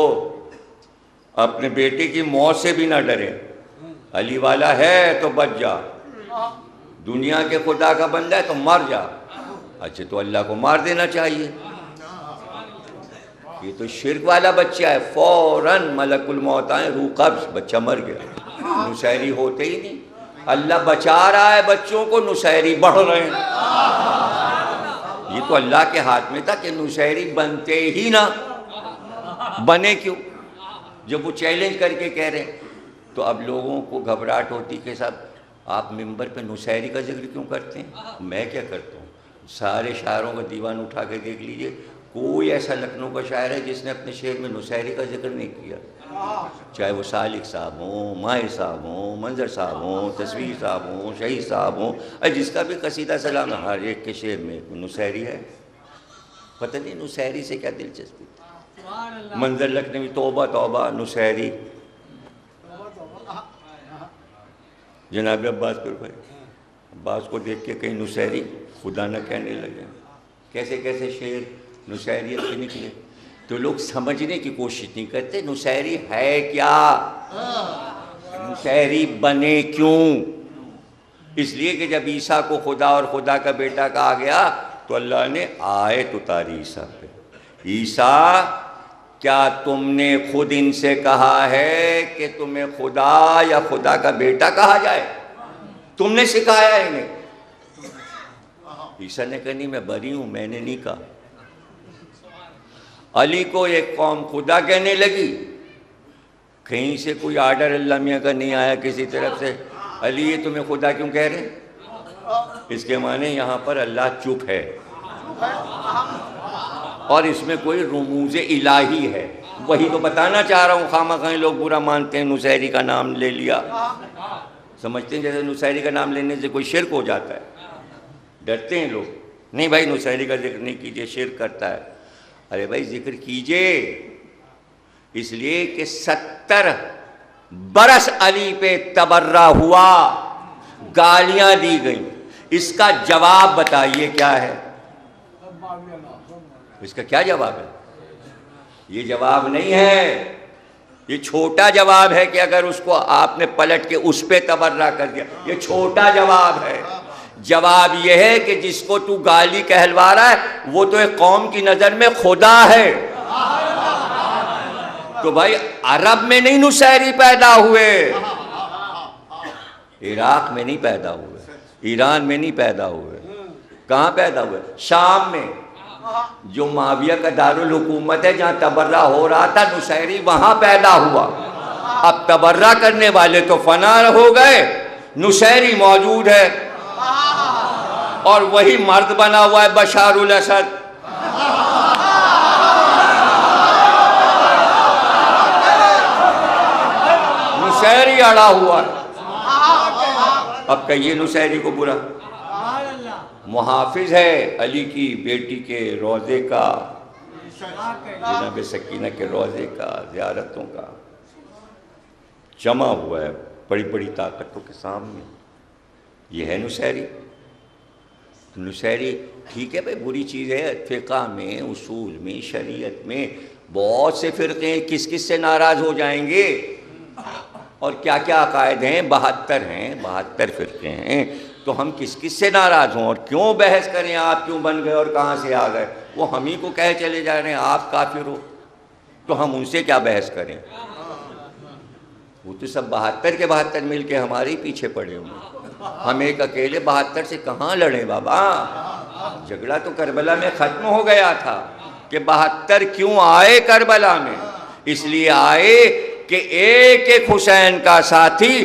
اپنے بیٹے کی موت سے بھی نہ ڈرے، علی والا ہے تو بچ جا، دنیا کے خدا کا بندہ ہے تو مر جا، اچھا تو اللہ کو مار دینا چاہیے، یہ تو شرک والا بچہ ہے، فوراً ملک الموت آئے، روح قبض، بچہ مر گیا، نصیری ہوتے ہی نہیں، اللہ بچا رہا ہے بچوں کو، نصیری بڑھ رہے ہیں، یہ تو اللہ کے ہاتھ میں تھا کہ نصیری بنتے ہی نہ، بنے کیوں؟ جب وہ چیلنج کر کے کہہ رہے ہیں تو اب لوگوں کو گھبراہٹ ہوتی کہ صاحب آپ ممبر پہ نصیری کا ذکر کیوں کرتے ہیں؟ میں کیا کرتا ہوں، سارے شاعروں کا دیوان اٹھا کے دیکھ لیجئے، کوئی ایسا لکھنؤ کا شاعر ہے جس نے اپنے شعر میں نصیری کا ذکر نہیں کیا، چاہے وہ سالک صاحب ہوں، ماہر صاحب ہوں، منظر صاحب ہوں، تصویر صاحب ہوں، شہید صاحب ہوں، جس کا بھی قصیدہ سلام ہے ہر ایک کے شعر میں نصیری ہے، پتہ نہیں نصیری سے کیا دلچسپی، منظر لکھنوی توبہ توبہ نصیری، جناب عباس پر بھائی عباس کو دیکھ کے کہیں نصیری خدا نہ کہنے لگے، کیسے کیسے شعر نصیریت سے نکلے، تو لوگ سمجھنے کی کوشش نہیں کرتے نصیری ہے کیا، نصیری بنے کیوں، اس لیے کہ جب عیسیٰ کو خدا اور خدا کا بیٹا کہا گیا تو اللہ نے آیت اتاری عیسیٰ پہ، عیسیٰ کیا تم نے خود ان سے کہا ہے کہ تمہیں خدا یا خدا کا بیٹا کہا جائے؟ تم نے سکھایا انہیں؟ عیسیٰ نے کہا نہیں میں بری ہوں، میں نے نہیں کہا۔ علی کو ایک قوم خدا کہنے لگی، کہیں سے کوئی آرڈر اللہ میاں کا نہیں آیا کسی طرف سے، علی یہ تمہیں خدا کیوں کہہ رہے ہیں؟ اس کے معنی یہاں پر اللہ چپ ہے، اور اس میں کوئی رموز الہی ہے، وہی تو بتانا چاہ رہا ہوں، خواہ مخواہ لوگ برا مانتے ہیں نصیری کا نام لے لیا، سمجھتے ہیں جیسے نصیری کا نام لینے سے کوئی شرک ہو جاتا ہے، ڈرتے ہیں لوگ، نہیں بھائی نصیری کا ذکر نہیں کیجئے شرک کرتا ہے، ارے بھائی ذکر کیجئے، اس لیے کہ 70 برس علی پہ تبرہ ہوا، گالیاں دی گئیں، اس کا جواب بتائیے کیا ہے؟ اس کا کیا جواب ہے؟ یہ جواب نہیں ہے، یہ چھوٹا جواب ہے کہ اگر اس کو آپ نے پلٹ کے اس پہ تبرہ کر دیا، یہ چھوٹا جواب ہے، جواب یہ ہے کہ جس کو تو گالی کہلوا رہا ہے وہ تو ایک قوم کی نظر میں خدا ہے، تو بھائی عرب میں نہیں نصیری پیدا ہوئے، عراق میں نہیں پیدا ہوئے، ایران میں نہیں پیدا ہوئے، کہاں پیدا ہوئے؟ شام میں، جو معاویہ کا دارالحکومت ہے، جہاں تبرہ ہو رہا تھا نصیری وہاں پیدا ہوا۔ اب تبرہ کرنے والے تو فنا ہو گئے، نصیری موجود ہے اور وہی مرد بنا ہوا ہے بشار الاسد۔ نصیری اڑا ہوا ہے۔ اب کہیے نصیری کو برا؟ محافظ ہے علی کی بیٹی کے روضے کا، جناب سکینہ کے روضے کا، زیارتوں کا، جمع ہوا ہے بڑی بڑی طاقتوں کے سامنے، یہ ہے نصیری۔ نصیری ٹھیک ہے بھائی، بری چیز ہے، فقہ میں، اصول میں، شریعت میں بہت سے فرقے ہیں، کس کس سے ناراض ہو جائیں گے، اور کیا کیا عقائد ہیں، 72 ہیں، 72 فرقے ہیں، تو ہم کس کس سے ناراض ہوں اور کیوں بحث کریں آپ کیوں بن گئے اور کہاں سے آ گئے؟ وہ ہم ہی کو کہے چلے جا رہے ہیں آپ کافر ہو، تو ہم ان سے کیا بحث کریں؟ وہ تو سب 72 کے 72 مل کے ہمارے ہی پیچھے پڑے ہوئے، ہم ایک اکیلے 72 سے کہاں لڑیں بابا؟ جھگڑا تو کربلا میں ختم ہو گیا تھا کہ 72 کیوں آئے کربلا میں؟ اس لیے آئے کہ ایک ایک حسین کا ساتھی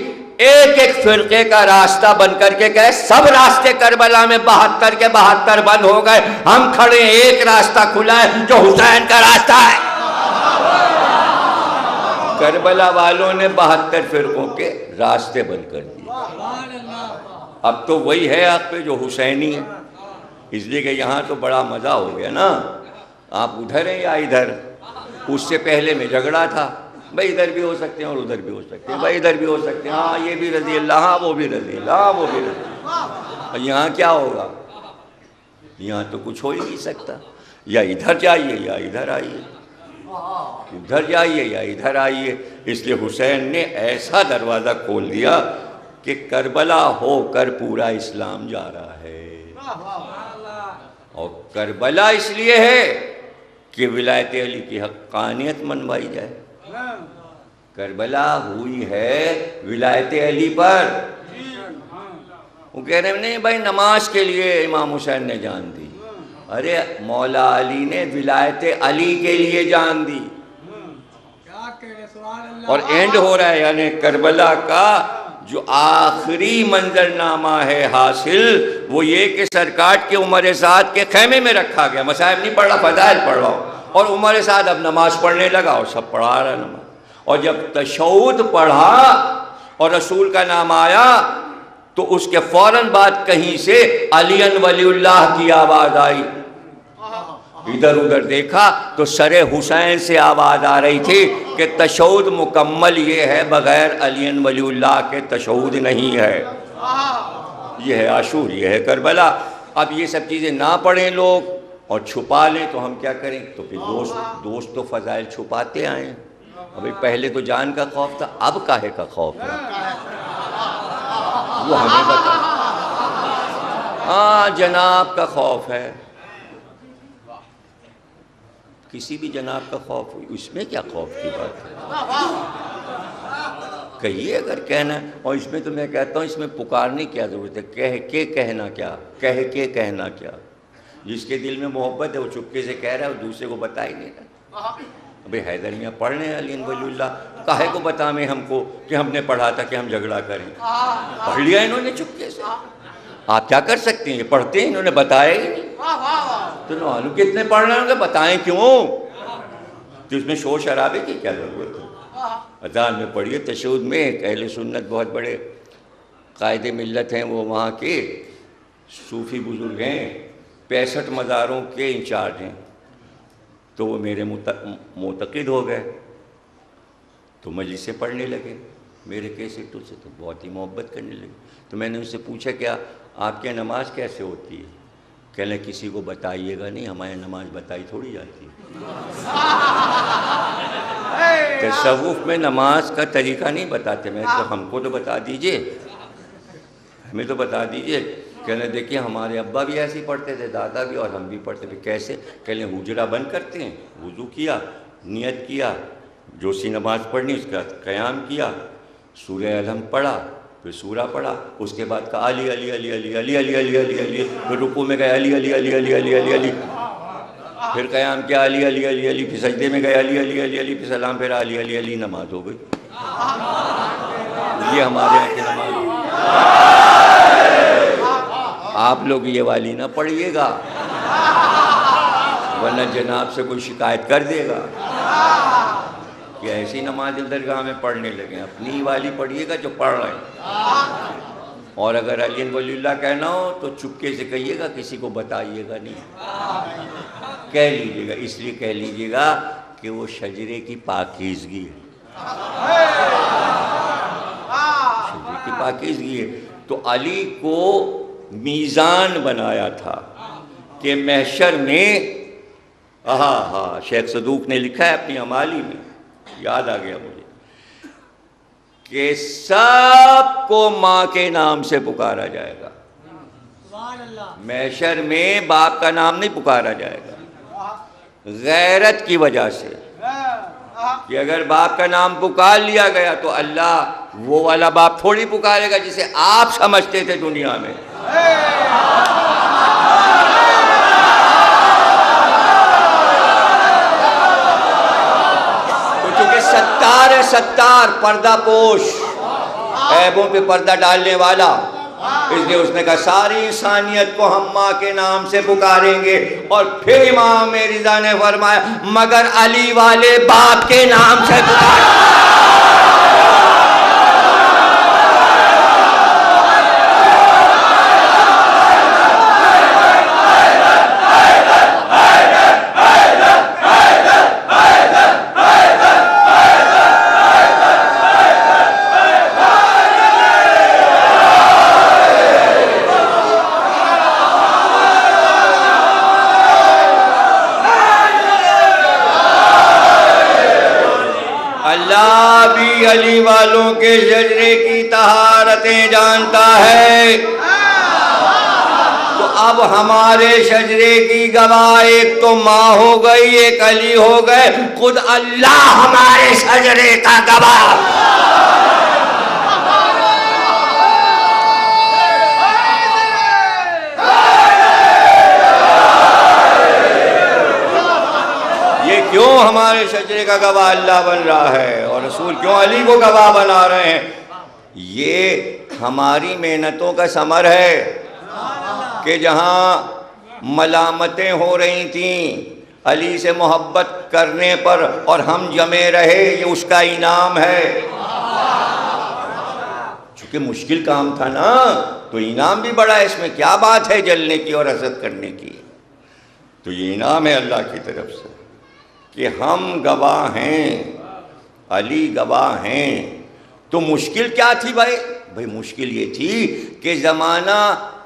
ایک ایک فرقے کا راستہ بن کر کے کہے سب راستے کربلا میں 72 کے 72 بند ہو گئے، ہم کھڑے ہیں، ایک راستہ کھلا ہے جو حسین کا راستہ ہے۔ کربلا والوں نے 72 فرقوں کے راستے بند کر دیے۔ اب تو وہی ہے آپ پہ جو حسینی ہے، اس لیے کہ یہاں تو بڑا مزہ ہو گیا نا، آپ ادھر ہیں یا ادھر؟ اس سے پہلے میں جھگڑا تھا، بھائی ادھر بھی ہو سکتے ہیں اور ادھر بھی ہو سکتے ہیں، بھائی ادھر بھی ہو سکتے ہیں، ہاں یہ بھی رضی اللہ، ہاں وہ بھی رضی اللہ، ہاں وہ بھی رضی اللہ۔ اور یہاں کیا ہوگا؟ یہاں تو کچھ ہو ہی نہیں سکتا، یا ادھر جائیے یا ادھر آئیے، ادھر جائیے یا ادھر آئیے۔ اس لیے حسین نے ایسا دروازہ کھول دیا کہ کربلا ہو کر پورا اسلام جا رہا ہے، اور کربلا اس لیے ہے کہ ولایت علی کی حقانیت منوائی جائے۔ کربلا ہوئی ہے ولایت علی پر، وہ کہہ رہے ہیں نہیں بھائی نماز کے لیے امام حسین نے جان دی، ارے مولا علی نے ولایت علی کے لیے جان دی، اور اینڈ ہو رہا ہے، یعنی کربلا کا جو آخری منظرنامہ ہے حاصل وہ یہ کہ سرکار کے عمر سعد کے خیمے میں رکھا گیا، مصائب نہیں پڑھ رہا، فضائل پڑھ رہا ہوں، اور عمر سعد اب نماز پڑھنے لگا اور سب پڑھا رہا نماز، اور جب تشہد پڑھا اور رسول کا نام آیا تو اس کے فوراً بعد کہیں سے علی ولی اللہ کی آواز آئی، ادھر ادھر دیکھا تو سر حسین سے آواز آ رہی تھی کہ تشہد مکمل یہ ہے، بغیر علی ولی اللہ کے تشہد نہیں ہے۔ یہ ہے عاشور، یہ ہے کربلا۔ اب یہ سب چیزیں نہ پڑھیں لوگ اور چھپا لیں تو ہم کیا کریں؟ تو پھر دوست تو فضائل چھپاتے آئے ہیں۔ ابھی پہلے تو جان کا خوف تھا، اب کاہے کا خوف ہے؟ وہ ہمیں بتا۔ ہاں جناب کا خوف ہے، کسی بھی جناب کا خوف ہوئی، اس میں کیا خوف کی بات ہے؟ کہیے اگر کہنا ہے، اور اس میں تو میں کہتا ہوں اس میں پکارنے کی کیا ضرورت ہے، کہہ کے کہنا کیا، کہہ کے کہنا کیا؟ جس کے دل میں محبت ہے وہ چپکے سے کہہ رہا ہے اور دوسرے کو بتا ہی نہیں رہا۔ ابھی حیدر میاں پڑھ رہے ہیں علی ولی اللہ، کاہے کو بتائیں ہم کو کہ ہم نے پڑھا تھا کہ ہم جھگڑا کریں؟ پڑھ لیا انہوں نے چپکے سے، آپ کیا کر سکتے ہیں؟ یہ پڑھتے ہیں، انہوں نے بتایا ہی نہیں، تو معلوم کتنے پڑھ رہے ہوں گے، بتائیں کیوں؟ تو اس میں شور شرابے کی کیا ضرورت ہے؟ اذان میں پڑھیے، تشہد میں ایک اہل سنت بہت بڑے قائد ملت ہیں، وہ وہاں کے صوفی بزرگ ہیں، 65 مزاروں کے انچارج ہیں، تو وہ میرے معتقد ہو گئے، تو مجلس سے پڑھنے لگے میرے کیسٹوں سے، تو بہت ہی محبت کرنے لگے۔ تو میں نے ان سے پوچھا کیا آپ کی نماز کیسے ہوتی ہے؟ کہنے کسی کو بتائیے گا نہیں، ہماری نماز بتائی تھوڑی جاتی ہے، تصوف میں نماز کا طریقہ نہیں بتاتے، میں تو ہم کو تو بتا دیجئے، ہمیں تو بتا دیجئے۔ کہنے دیکھیے ہمارے ابا بھی ایسے ہی پڑھتے تھے، دادا بھی، اور ہم بھی پڑھتے تھے۔ کیسے؟ کہنے حجرہ بند کرتے ہیں، وضو کیا، نیت کیا، جو سی نماز پڑھنی اس کا قیام کیا، سورہ الحمد پڑھا، پھر سورہ پڑھا، اس کے بعد کہا علی علی علی علی علی علی علی علی علی، پھر رکوع میں گئے علی علی علی علی علی علی علی، پھر قیام کیا علی علی علی علی، پھر سجدے میں گئے علی علی علی علی، پھر سلام پھیرا علی علی علی، نماز ہو گئی۔ یہ ہمارے یہاں کی نماز ہے۔ آپ لوگ یہ والی نہ پڑھیے گا ورنہ جناب سے کوئی شکایت کر دے گا کہ ایسی نماز درگاہ میں پڑھنے لگے۔ اپنی والی پڑھیے گا جو پڑھ رہے ہیں، اور اگر علی ولی اللہ کہنا ہو تو چپکے سے کہیے گا، کسی کو بتائیے گا نہیں، کہہ لیجیے گا۔ اس لیے کہہ لیجیے گا کہ وہ شجرے کی پاکیزگی ہے، شجرے کی پاکیزگی ہے۔ تو علی کو میزان بنایا تھا کہ محشر میں، شیخ صدوق نے لکھا ہے اپنی امالی میں، یاد آ گیا مجھے، کہ سب کو ماں کے نام سے پکارا جائے گا۔ محشر میں باپ کا نام نہیں پکارا جائے گا، غیرت کی وجہ سے، کہ اگر باپ کا نام پکار لیا گیا تو اللہ وہ والا باپ تھوڑی پکارے گا جسے آپ سمجھتے تھے دنیا میں۔ ستار ہے، ستار، پردہ پوش، عیبوں پہ پردہ ڈالنے والا، اس لیے اس نے کہا ساری انسانیت کو ہم ماں کے نام سے پکاریں گے۔ اور پھر امام رضا نے فرمایا مگر علی والے باپ کے نام سے پکاریں۔ اللہ بھی علی والوں کے شجرے کی طہارتیں جانتا ہے۔ تو اب ہمارے شجرے کی گواہ ایک تو ماں ہو گئی، ایک علی ہو گئے، خود اللہ ہمارے شجرے کا گواہ۔ کیوں ہمارے شجرے کا گواہ اللہ بن رہا ہے اور رسول کیوں علی کو گواہ بنا رہے ہیں؟ یہ ہماری محنتوں کا ثمر ہے کہ جہاں ملامتیں ہو رہی تھیں علی سے محبت کرنے پر اور ہم جمے رہے، یہ اس کا انعام ہے۔ چونکہ مشکل کام تھا نا تو انعام بھی بڑا ہے، اس میں کیا بات ہے جلنے کی اور حسد کرنے کی؟ تو یہ انعام ہے اللہ کی طرف سے کہ ہم گواہ ہیں، علی گواہ ہیں۔ تو مشکل کیا تھی بھائی مشکل یہ تھی کہ زمانہ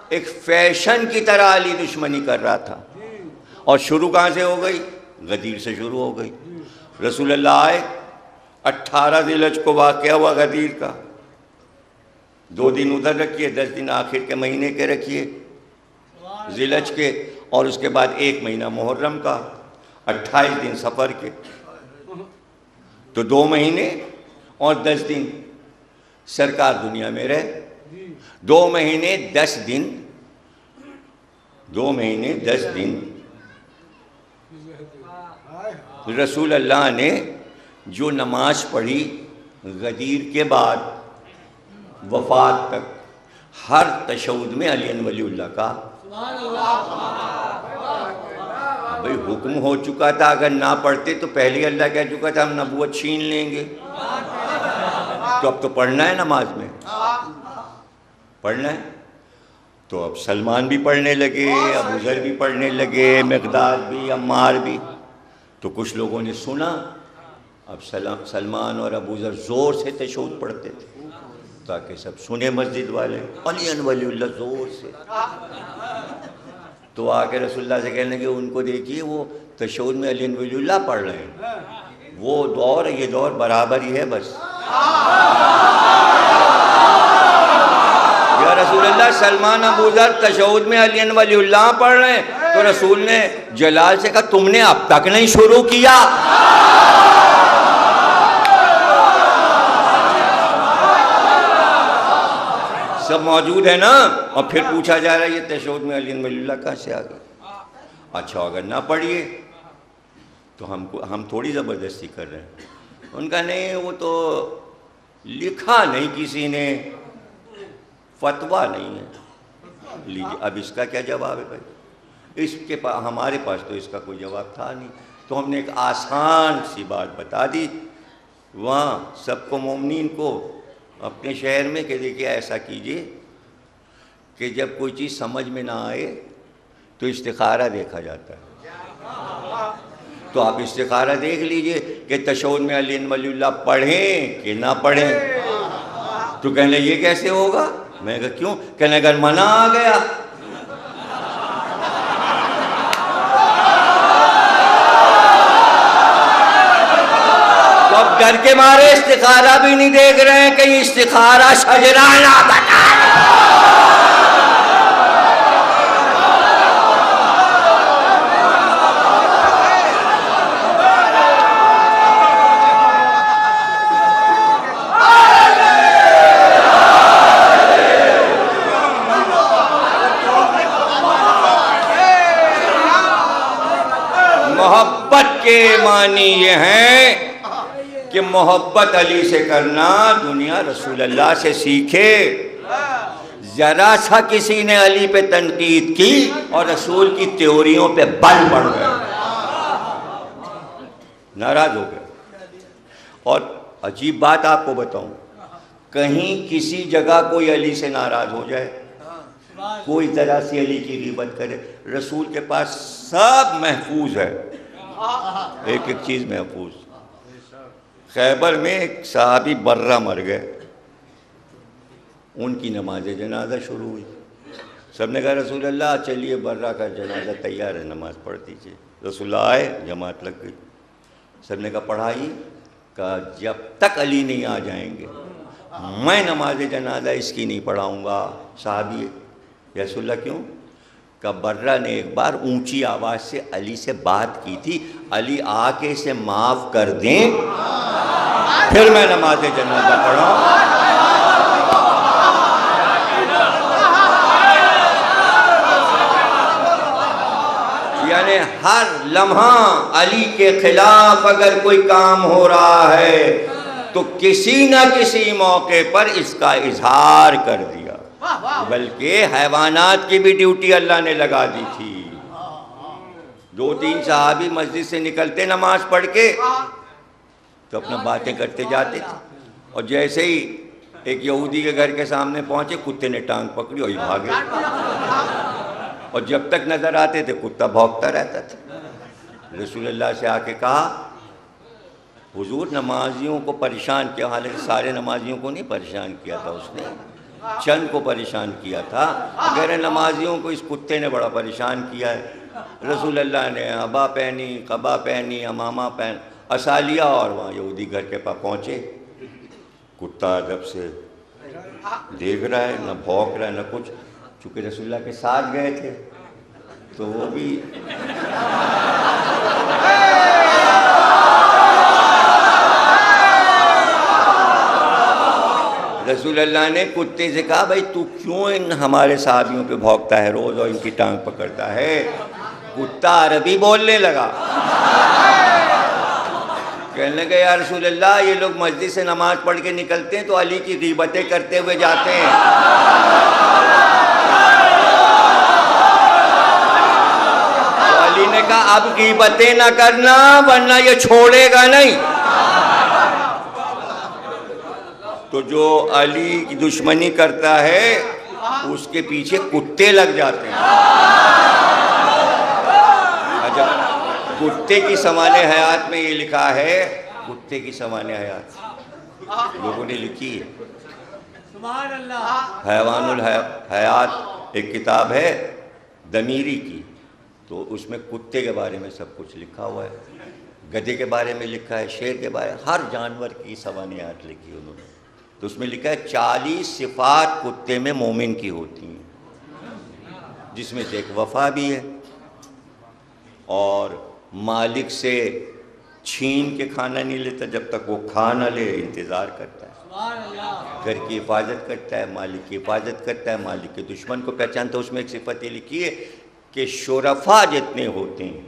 ایک فیشن کی طرح علی دشمنی کر رہا تھا، اور شروع کہاں سے ہو گئی؟ غدیر سے شروع ہو گئی۔ رسول اللہ آئے، 18 ذی الحجہ کو واقعہ ہوا غدیر کا، 2 دن ادھر رکھیے، 10 دن آخر کے مہینے کے رکھیے ذی الحجہ کے، اور اس کے بعد 1 مہینہ محرم کا، 28 دن سفر کے، تو 2 مہینے اور 10 دن سرکار دنیا میں رہے۔ 2 مہینے 10 دن 2 مہینے 10 دن رسول اللہ نے جو نماز پڑھی غدیر کے بعد وفات تک، ہر تشہد میں علی ولی اللہ کا بھئی حکم ہو چکا تھا، اگر نہ پڑھتے تو پہلے اللہ کہہ چکا تھا ہم نبوت چھین لیں گے۔ تو اب تو پڑھنا ہے، نماز میں پڑھنا ہے۔ تو اب سلمان بھی پڑھنے لگے، ابو ذر بھی پڑھنے لگے، مقداد بھی، عمار بھی۔ تو کچھ لوگوں نے سنا، اب سلمان اور ابو ذر زور سے تشہد پڑھتے تھے تاکہ سب سنے مسجد والے، علی ولی اللہ زور سے۔ تو آ کے رسول اللہ سے کہنے لگے ان کو دیکھیے وہ تشہد میں علی ولی اللہ پڑھ رہے ہیں، وہ دور یہ دور برابر ہی ہے بس۔ یا رسول اللہ سلمان ابو ذر تشہد میں علی ولی اللہ پڑھ رہے ہیں، تو رسول نے جلال سے کہا تم نے اب تک نہیں شروع کیا؟ سب موجود ہے نا، اور پھر پوچھا جا رہا ہے یہ تشہد میں علی ولی اللہ کہاں سے آ گیا؟ اچھا اگر نہ پڑھیے تو ہم تھوڑی زبردستی کر رہے ہیں۔ ان کا نہیں، وہ تو لکھا نہیں کسی نے، فتویٰ نہیں ہے۔ لیجیے اب اس کا کیا جواب ہے بھائی؟ اس کے پاس، ہمارے پاس تو اس کا کوئی جواب تھا نہیں، تو ہم نے ایک آسان سی بات بتا دی وہاں سب کو، مومنین کو اپنے شہر میں، کہ دیکھیے ایسا کیجئے کہ جب کوئی چیز سمجھ میں نہ آئے تو استخارہ دیکھا جاتا ہے، تو آپ استخارہ دیکھ لیجئے کہ تشہد میں علی ولی اللہ پڑھیں کہ نہ پڑھیں۔ تو کہنے یہ کیسے ہوگا؟ میں کہا کیوں؟ کہنے اگر منع آ گیا تو اب ڈر کے مارے استخارہ بھی نہیں دیکھ رہے ہیں، کہیں استخارہ شجرہ نہ بتا۔ محبت کے معنی یہ ہیں کہ محبت علی سے کرنا، دنیا رسول اللہ سے سیکھے۔ ذرا سا کسی نے علی پہ تنقید کی اور رسول کی تیوریوں پہ بل پڑ گئے، ناراض ہو گئے۔ اور عجیب بات آپ کو بتاؤں، کہیں کسی جگہ کوئی علی سے ناراض ہو جائے، کوئی ذرا سی علی کی غیبت کرے، رسول کے پاس سب محفوظ ہے، ایک ایک چیز محفوظ۔ خیبر میں ایک صحابی برہ مر گئے، ان کی نماز جنازہ شروع ہوئی، سب نے کہا رسول اللہ چلیے برہ کا جنازہ تیار ہے، نماز پڑھ دیجیے۔ رسول اللہ آئے، جماعت لگ گئی، سب نے کہا پڑھائی، کہا جب تک علی نہیں آ جائیں گے میں نماز جنازہ اس کی نہیں پڑھاؤں گا۔ صحابی رسول اللہ کیوں؟ کہ برہ نے ایک بار اونچی آواز سے علی سے بات کی تھی، علی آ کے اسے معاف کر دیں پھر میں نماز جنازہ پڑھاؤں۔ یعنی ہر لمحہ علی کے خلاف اگر کوئی کام ہو رہا ہے تو کسی نہ کسی موقع پر اس کا اظہار کر دیا، بلکہ حیوانات کی بھی ڈیوٹی اللہ نے لگا دی تھی۔ 2-3 صحابی مسجد سے نکلتے نماز پڑھ کے تو اپنا باتیں کرتے جاتے تھے، اور جیسے ہی ایک یہودی کے گھر کے سامنے پہنچے کتے نے ٹانگ پکڑی اور بھاگے، اور جب تک نظر آتے تھے کتا بھونکتا رہتا تھا۔ رسول اللہ سے آ کے کہا حضور نمازیوں کو پریشان کیا، حالانکہ سارے نمازیوں کو نہیں پریشان کیا تھا اس نے، چند کو پریشان کیا تھا، اگر نمازیوں کو اس کتے نے بڑا پریشان کیا ہے۔ رسول اللہ نے عبا پہنی، قبا پہنی، امامہ پہن، عصا لیا، اور وہاں یہودی گھر کے پاس پہنچے، کتا ادب سے دیکھ رہا ہے، نہ بھونک رہا ہے نہ کچھ، چونکہ رسول اللہ کے ساتھ گئے تھے تو وہ بھی رسول اللہ نے کتے سے کہا بھائی تو کیوں ان ہمارے صحابیوں پہ بھونکتا ہے روز اور ان کی ٹانگ پکڑتا ہے؟ کتا عربی بولنے لگا، کہنے لگا یا رسول اللہ یہ لوگ مسجد سے نماز پڑھ کے نکلتے ہیں تو علی کی غیبتیں کرتے ہوئے جاتے ہیں۔ تو علی نے کہا اب غیبتیں نہ کرنا ورنہ یہ چھوڑے گا نہیں۔ تو جو علی کی دشمنی کرتا ہے اس کے پیچھے کتے لگ جاتے ہیں۔ اچھا، کتے کی سوانح حیات میں یہ لکھا ہے، کتے کی سوانح حیات لوگوں نے لکھی ہے، سبحان اللہ، حیوان الحیات ایک کتاب ہے دمیری کی، تو اس میں کتے کے بارے میں سب کچھ لکھا ہوا ہے، گدھے کے بارے میں لکھا ہے، شیر کے بارے میں، ہر جانور کی سوانحیات لکھی انہوں نے۔ تو اس میں لکھا ہے 40 صفات کتے میں مومن کی ہوتی ہیں، جس میں سے ایک وفا بھی ہے، اور مالک سے چھین کے کھانا نہیں لیتا جب تک وہ کھا نہ لے، انتظار کرتا ہے، گھر کی حفاظت کرتا ہے، مالک کی حفاظت کرتا ہے، مالک کے دشمن کو پہچانتا ہے۔ اس میں ایک صفت یہ لکھی ہے کہ شرفا جتنے ہوتے ہیں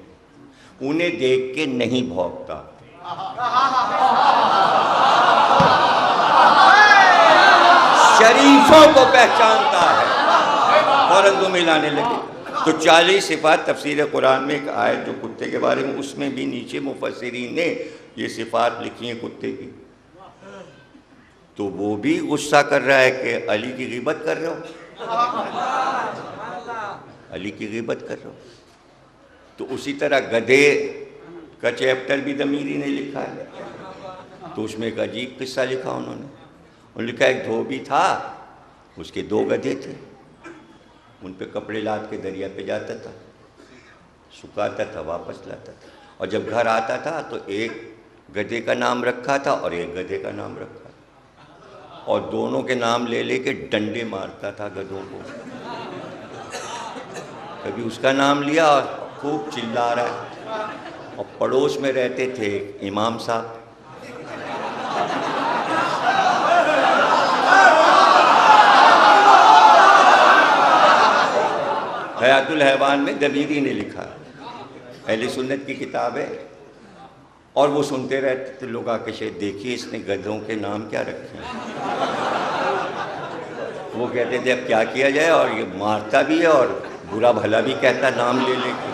انہیں دیکھ کے نہیں بھونکتا، شریفوں کو پہچانتا ہے، فوراً دو ملانے لگے۔ تو 40 صفات تفسیر قرآن میں ایک آیت جو کتے کے بارے میں، اس میں بھی نیچے مفسرین نے یہ صفات لکھی ہیں کتے کی۔ تو وہ بھی غصہ کر رہا ہے کہ علی کی غیبت کر رہے ہو، علی کی غیبت کر رہے ہو۔ تو اسی طرح گدھے کا چیپٹر بھی ضمیری نے لکھا ہے، تو اس میں ایک عجیب قصہ لکھا انہوں نے لکھا ایک دھوبی تھا، اس کے 2 گدھے تھے، ان پہ کپڑے لاد کے دریا پہ جاتا تھا، سکھاتا تھا، واپس لاتا تھا، اور جب گھر آتا تھا تو ایک گدھے کا نام رکھا تھا اور ایک گدھے کا نام رکھا، اور دونوں کے نام لے لے کے ڈنڈے مارتا تھا گدھوں کو۔ کبھی اس کا نام لیا اور خوب چلا رہا ہے، اور پڑوس میں رہتے تھے امام صاحب، حیات الحیوان میں ضمیری نے لکھا، اہل سنت کی کتاب ہے، اور وہ سنتے رہتے تھے لوگ آ کے، شاید دیکھیے اس نے گدھوں کے نام کیا رکھے ہیں۔ وہ کہتے تھے اب کیا کیا جائے، اور یہ مارتا بھی ہے اور برا بھلا بھی کہتا نام لے لے کے،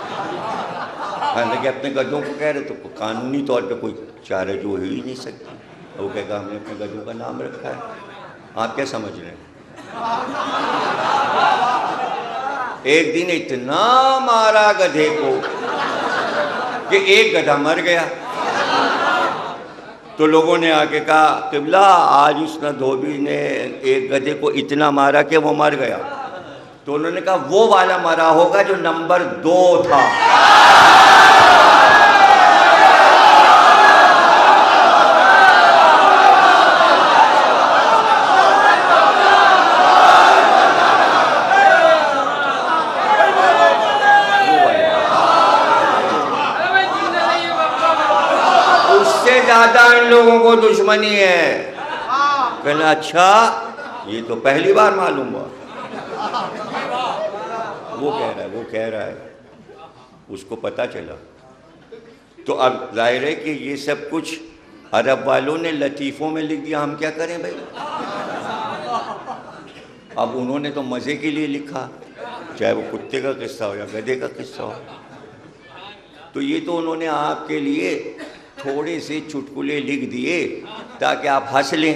حالانکہ اپنے گدھوں کو کہہ رہے تو قانونی طور پہ کوئی چارہ جو ہو ہی نہیں سکتی، وہ کہے گا ہم نے اپنے گدھوں کا نام رکھا ہے۔ آپ کیا سمجھ رہے ہیں؟ ایک دن اتنا مارا گدھے کو کہ ایک گدھا مر گیا۔ تو لوگوں نے آ کے کہا قبلہ آج اس دھوبی نے ایک گدھے کو اتنا مارا کہ وہ مر گیا۔ تو انہوں نے کہا وہ والا مرا ہوگا جو نمبر 2 تھا۔ زیادہ ان لوگوں کو دشمنی ہے۔ کہنا اچھا یہ تو پہلی بار معلوم ہوا۔ وہ کہہ رہا ہے اس کو پتہ چلا۔ تو اب ظاہر ہے کہ یہ سب کچھ عرب والوں نے لطیفوں میں لکھ دیا، ہم کیا کریں بھائی؟ اب انہوں نے تو مزے کے لیے لکھا، چاہے وہ کتے کا قصہ ہو یا گدھے کا قصہ ہو۔ تو یہ تو انہوں نے آپ کے لیے تھوڑے سے چٹکلے لکھ دیے تاکہ آپ ہنس لیں،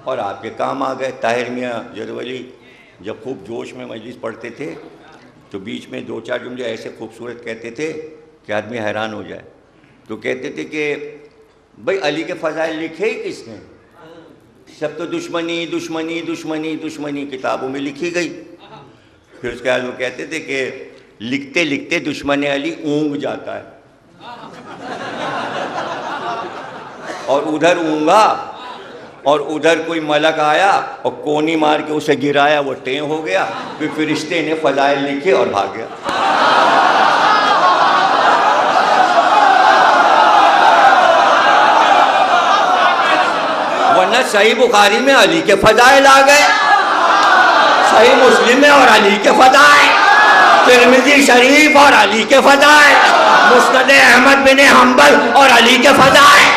اور آپ کے کام آ گئے۔ طاہر میاں جدولی جب خوب جوش میں مجلس پڑھتے تھے تو بیچ میں 2-4 جملے ایسے خوبصورت کہتے تھے کہ آدمی حیران ہو جائے۔ تو کہتے تھے کہ بھائی علی کے فضائل لکھے ہی کس نے؟ سب تو دشمنی دشمنی دشمنی دشمنی کتابوں میں لکھی گئی۔ پھر اس کے بعد وہ کہتے تھے کہ لکھتے لکھتے دشمن علی اونگ جاتا ہے، اور ادھر اونگا اور ادھر کوئی ملک آیا اور کونی مار کے اسے گرایا، وہ ٹیں ہو گیا، پھر فرشتے نے فضائل لکھے اور بھاگ گیا۔ ورنہ صحیح بخاری میں علی کے فضائل آ گئے، صحیح مسلم میں اور علی کے فضائل، ترمذی شریف اور علی کے فضائل، مسند احمد بن حنبل اور علی کے فضائل،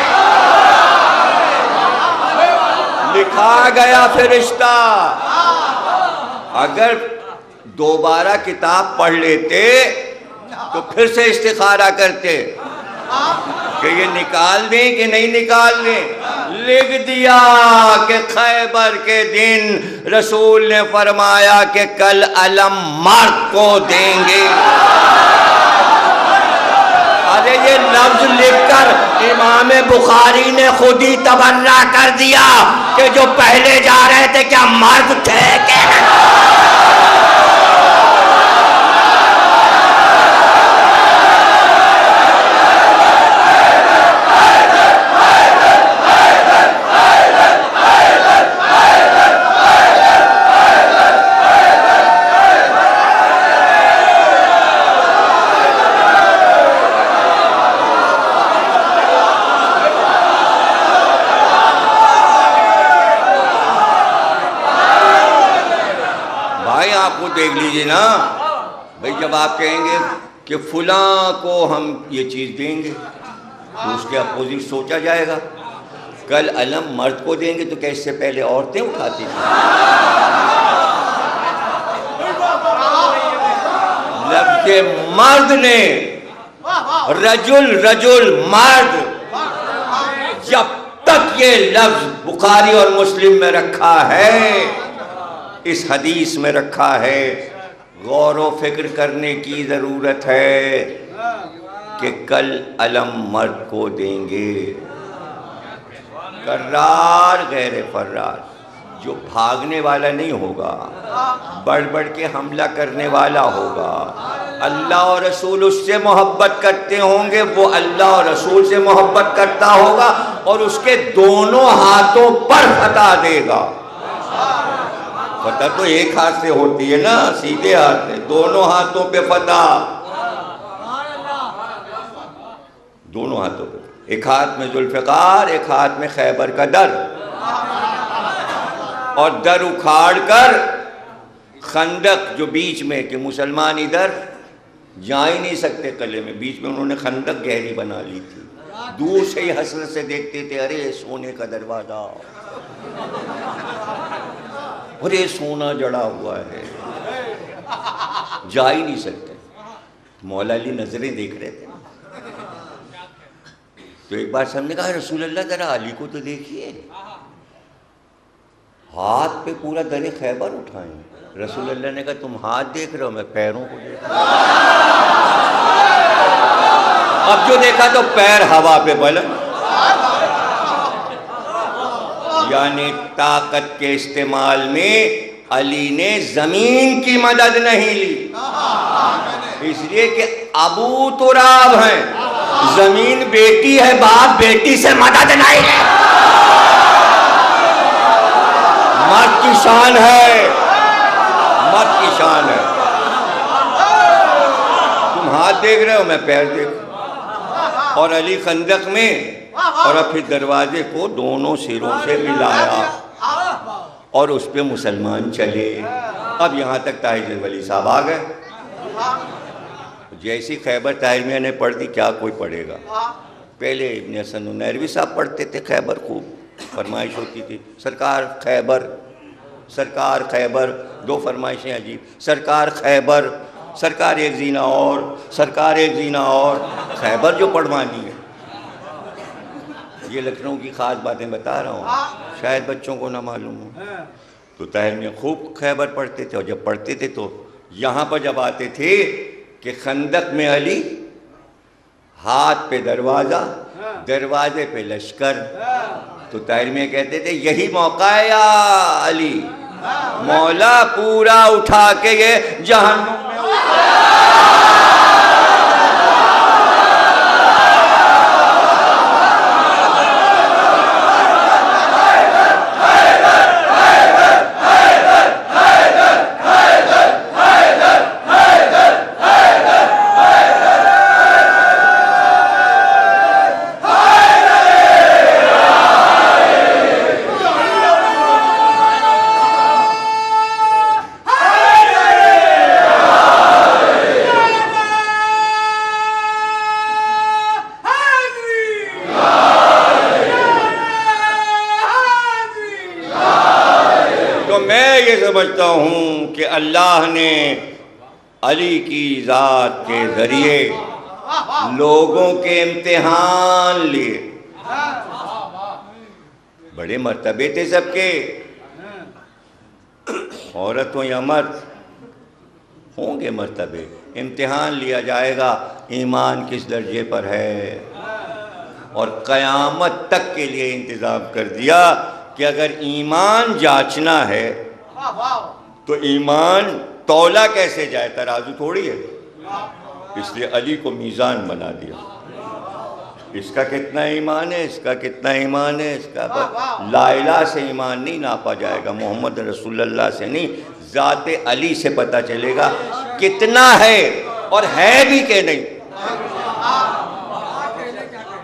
لکھا گیا فرشتہ۔ اگر دوبارہ کتاب پڑھ لیتے تو پھر سے استخارہ کرتے کہ یہ نکال دیں کہ نہیں نکال دیں۔ لکھ دیا کہ خیبر کے دن رسول نے فرمایا کہ کل علم مرد کو دیں گے۔ ارے یہ لفظ لکھ کر امام بخاری نے خود ہی تبرہ کر دیا کہ جو پہلے جا رہے تھے کیا مرد تھے کہ دیکھ لیجئے نا بھئی، جب آپ کہیں گے کہ فلاں کو ہم یہ چیز دیں گے تو اس کے اپوزٹ سوچا جائے گا. کل علم مرد کو دیں گے تو کیا اس سے پہلے عورتیں اٹھاتی تھیں؟ لفظ مرد نے، رجل مرد، جب تک یہ لفظ بخاری اور مسلم میں رکھا ہے، اس حدیث میں رکھا ہے، غور و فکر کرنے کی ضرورت ہے کہ کل علم مرد کو دیں گے. کرار غیر فرار، جو بھاگنے والا نہیں ہوگا، بڑھ بڑھ کے حملہ کرنے والا ہوگا. اللہ اور رسول اس سے محبت کرتے ہوں گے، وہ اللہ اور رسول سے محبت کرتا ہوگا اور اس کے دونوں ہاتھوں پر فتح دے گا. فتح تو ایک ہاتھ سے ہوتی ہے نا، سیدھے ہاتھ سے، دونوں ہاتھوں پہ فتح، دونوں ہاتھوں پہ. ایک ہاتھ میں ذوالفقار، ایک ہاتھ میں خیبر کا در، اور در اکھاڑ کر خندق جو بیچ میں، کہ مسلمان ادھر جا ہی نہیں سکتے قلعے میں، بیچ میں انہوں نے خندق گہری بنا لی تھی. دور سے ہی حسرت سے دیکھتے تھے، ارے سونے کا دروازہ، ارے سونا جڑا ہوا ہے، جا ہی نہیں سکتے. مولا علی نظریں دیکھ رہے تھے. تو ایک بار سب نے کہا رسول اللہ ذرا علی کو تو دیکھیے، ہاتھ پہ پورا در خیبر اٹھائیں. رسول اللہ نے کہا تم ہاتھ دیکھ رہے ہو، میں پیروں کو دیکھ رہا ہوں. اب جو دیکھا تو پیر ہوا پہ بلند، یعنی طاقت کے استعمال میں علی نے زمین کی مدد نہیں لی، اس لیے کہ ابو تراب ہیں، زمین بیٹی ہے، باپ بیٹی سے مدد نہیں ہے. مرد کی شان ہے، مرد کی شان ہے. تم ہاتھ دیکھ رہے ہو، میں پیر دیکھ رہا ہوں. اور علی خندق میں، اور پھر دروازے کو دونوں سروں سے ملایا اور اس پہ مسلمان چلے. اب یہاں تک طاہر ولی صاحب آ گئے. جیسی خیبر طاہر میاں نے پڑھ دی، کیا کوئی پڑھے گا؟ پہلے ابن حسن نونیروی صاحب پڑھتے تھے خیبر، خوب فرمائش ہوتی تھی، سرکار خیبر، سرکار خیبر. دو فرمائشیں عجیب، سرکار خیبر، سرکار ایک زینہ اور، سرکار ایک زینہ اور. خیبر جو پڑھوانی ہے، یہ لکھنؤ کی خاص باتیں بتا رہا ہوں، شاید بچوں کو نہ معلوم ہو. تو طاہر میاں خوب خیبر پڑھتے تھے، اور جب پڑھتے تھے تو یہاں پر جب آتے تھے کہ خندق میں علی، ہاتھ پہ دروازہ، دروازے پہ لشکر، تو طاہر میاں کہتے تھے یہی موقع ہے یا علی، مولا پورا اٹھا کے یہ جہنم میں سمجھتا ہوں کہ اللہ نے علی کی ذات کے ذریعے لوگوں کے امتحان لیے. بڑے مرتبے تھے سب کے، عورت ہو یا مرد، ہوں گے مرتبے. امتحان لیا جائے گا ایمان کس درجے پر ہے، اور قیامت تک کے لیے انتظام کر دیا کہ اگر ایمان جانچنا ہے تو ایمان تولا کیسے جائے، ترازو تھوڑی ہے. اس لیے علی کو میزان بنا دیا، اس کا کتنا ایمان ہے، اس کا کتنا ایمان ہے، اس کا لا الہ سے ایمان نہیں ناپا جائے گا، محمد رسول اللہ سے نہیں، ذات علی سے پتہ چلے گا کتنا ہے، اور ہے بھی کہ نہیں.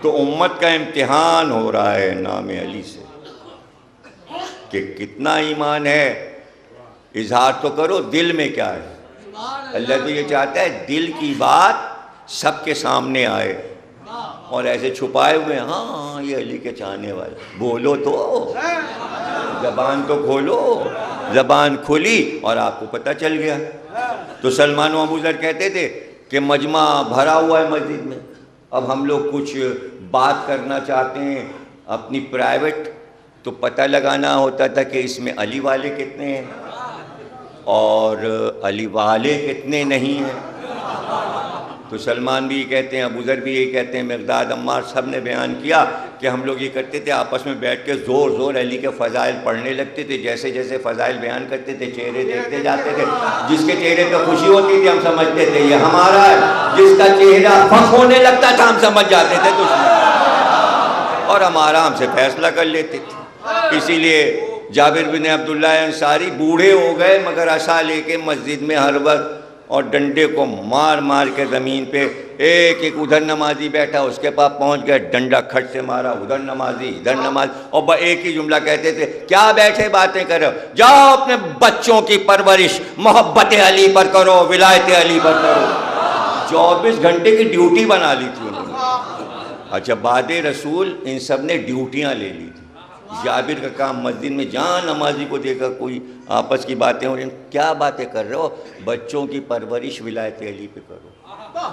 تو امت کا امتحان ہو رہا ہے نام علی سے کہ کتنا ایمان ہے. اظہار تو کرو دل میں کیا ہے. اللہ تو یہ چاہتا ہے دل کی بات سب کے سامنے آئے, اور ایسے چھپائے ہوئے ہاں یہ علی کے چاہنے والے. بولو تو, زبان تو کھولو. زبان کھلی اور آپ کو پتہ چل گیا. تو سلمان و ابو ذر کہتے تھے کہ مجمع بھرا ہوا ہے مسجد میں, اب ہم لوگ کچھ بات کرنا چاہتے ہیں اپنی پرائیویٹ, تو پتہ لگانا ہوتا تھا کہ اس میں علی والے کتنے ہیں اور علی والے کتنے نہیں ہیں. تو سلمان بھی یہ کہتے ہیں, ابو ذر بھی یہ کہتے ہیں, مقداد, عمار سب نے بیان کیا کہ ہم لوگ یہ کرتے تھے آپس میں بیٹھ کے زور زور علی کے فضائل پڑھنے لگتے تھے. جیسے جیسے فضائل بیان کرتے تھے چہرے دیکھتے جاتے تھے, جس کے چہرے پہ خوشی ہوتی تھی ہم سمجھتے تھے یہ ہمارا ہے, جس کا چہرہ فخر ہونے لگتا تھا ہم سمجھ جاتے تھے اور ہم آرام سے فیصلہ کر لیتے تھے. اسی لیے جابر بن عبداللہ انصاری بوڑھے ہو گئے مگر عصا لے کے مسجد میں ہر وقت, اور ڈنڈے کو مار مار کے زمین پہ, ایک ایک ادھر نمازی بیٹھا اس کے پاس پہنچ گئے, ڈنڈا کھٹ سے مارا, ادھر نمازی ادھر نماز, اور ایک ہی جملہ کہتے تھے کیا بیٹھے باتیں کرو, جاؤ اپنے بچوں کی پرورش محبت علی پر کرو, ولایت علی پر کرو. 24 گھنٹے کی ڈیوٹی بنا لی تھی انہوں نے. اچھا بعد رسول ان سب نے ڈیوٹیاں لے لی تھی. جابر کا کام مسجد میں جہاں نمازی کو دیکھا کوئی آپس کی باتیں ہو رہی ہیں, کیا باتیں کر رہے ہو, بچوں کی پرورش ولایت علی پہ کرو.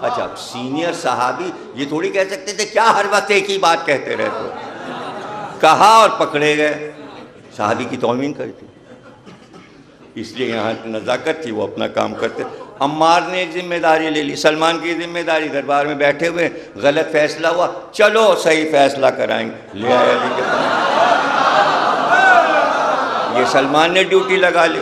اچھا سینئر صحابی یہ تھوڑی کہہ سکتے تھے کیا ہر وقت ایک ہی بات کہتے رہتے ہو, کہا اور پکڑے گئے, صحابی کی توہین کرتی. اس لیے یہاں نزاکت تھی, وہ اپنا کام کرتے. عمار نے ایک ذمہ داری لے لی, سلمان کی ذمہ داری, دربار میں بیٹھے ہوئے غلط فیصلہ ہوا, چلو صحیح فیصلہ کرائیں گے, لے آئے علی کے پاس. یہ سلمان نے ڈیوٹی لگا لی.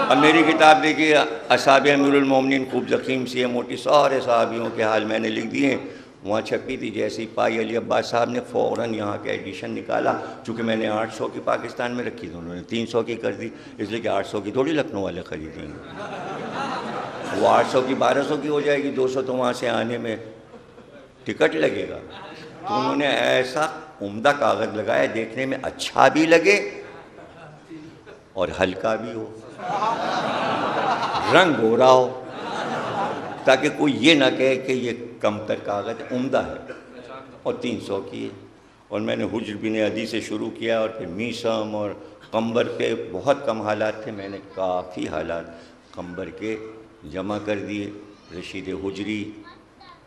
اب میری کتاب دیکھیے اصحاب امیر المومنین, خوب ضخیم سی ہے, موٹی, سارے صحابیوں کے حال میں نے لکھ دیے ہیں, وہاں چھپی تھی. جیسے ہی پائی علی عباس صاحب نے فوراً یہاں کا ایڈیشن نکالا, چونکہ میں نے 800 کی پاکستان میں رکھی تھی, انہوں نے 300 کی کر دی, اس لیے کہ 800 کی تھوڑی لکھنؤ والے خریدیں گے, وہ 800 کی 1200 کی ہو جائے گی, 200 تو وہاں سے آنے میں ٹکٹ لگے گا. تو انہوں نے ایسا عمدہ کاغذ لگایا دیکھنے میں اچھا بھی لگے اور ہلکا بھی ہو, رنگ گورا ہو, تاکہ کوئی یہ نہ کہے کہ یہ کم تر کاغذ عمدہ ہے, اور 300 کی ہے. اور میں نے حجر بن عدی سے شروع کیا, اور پھر میسم اور قمبر پہ بہت کم حالات تھے, میں نے کافی حالات قمبر کے جمع کر دیے, رشید حجری,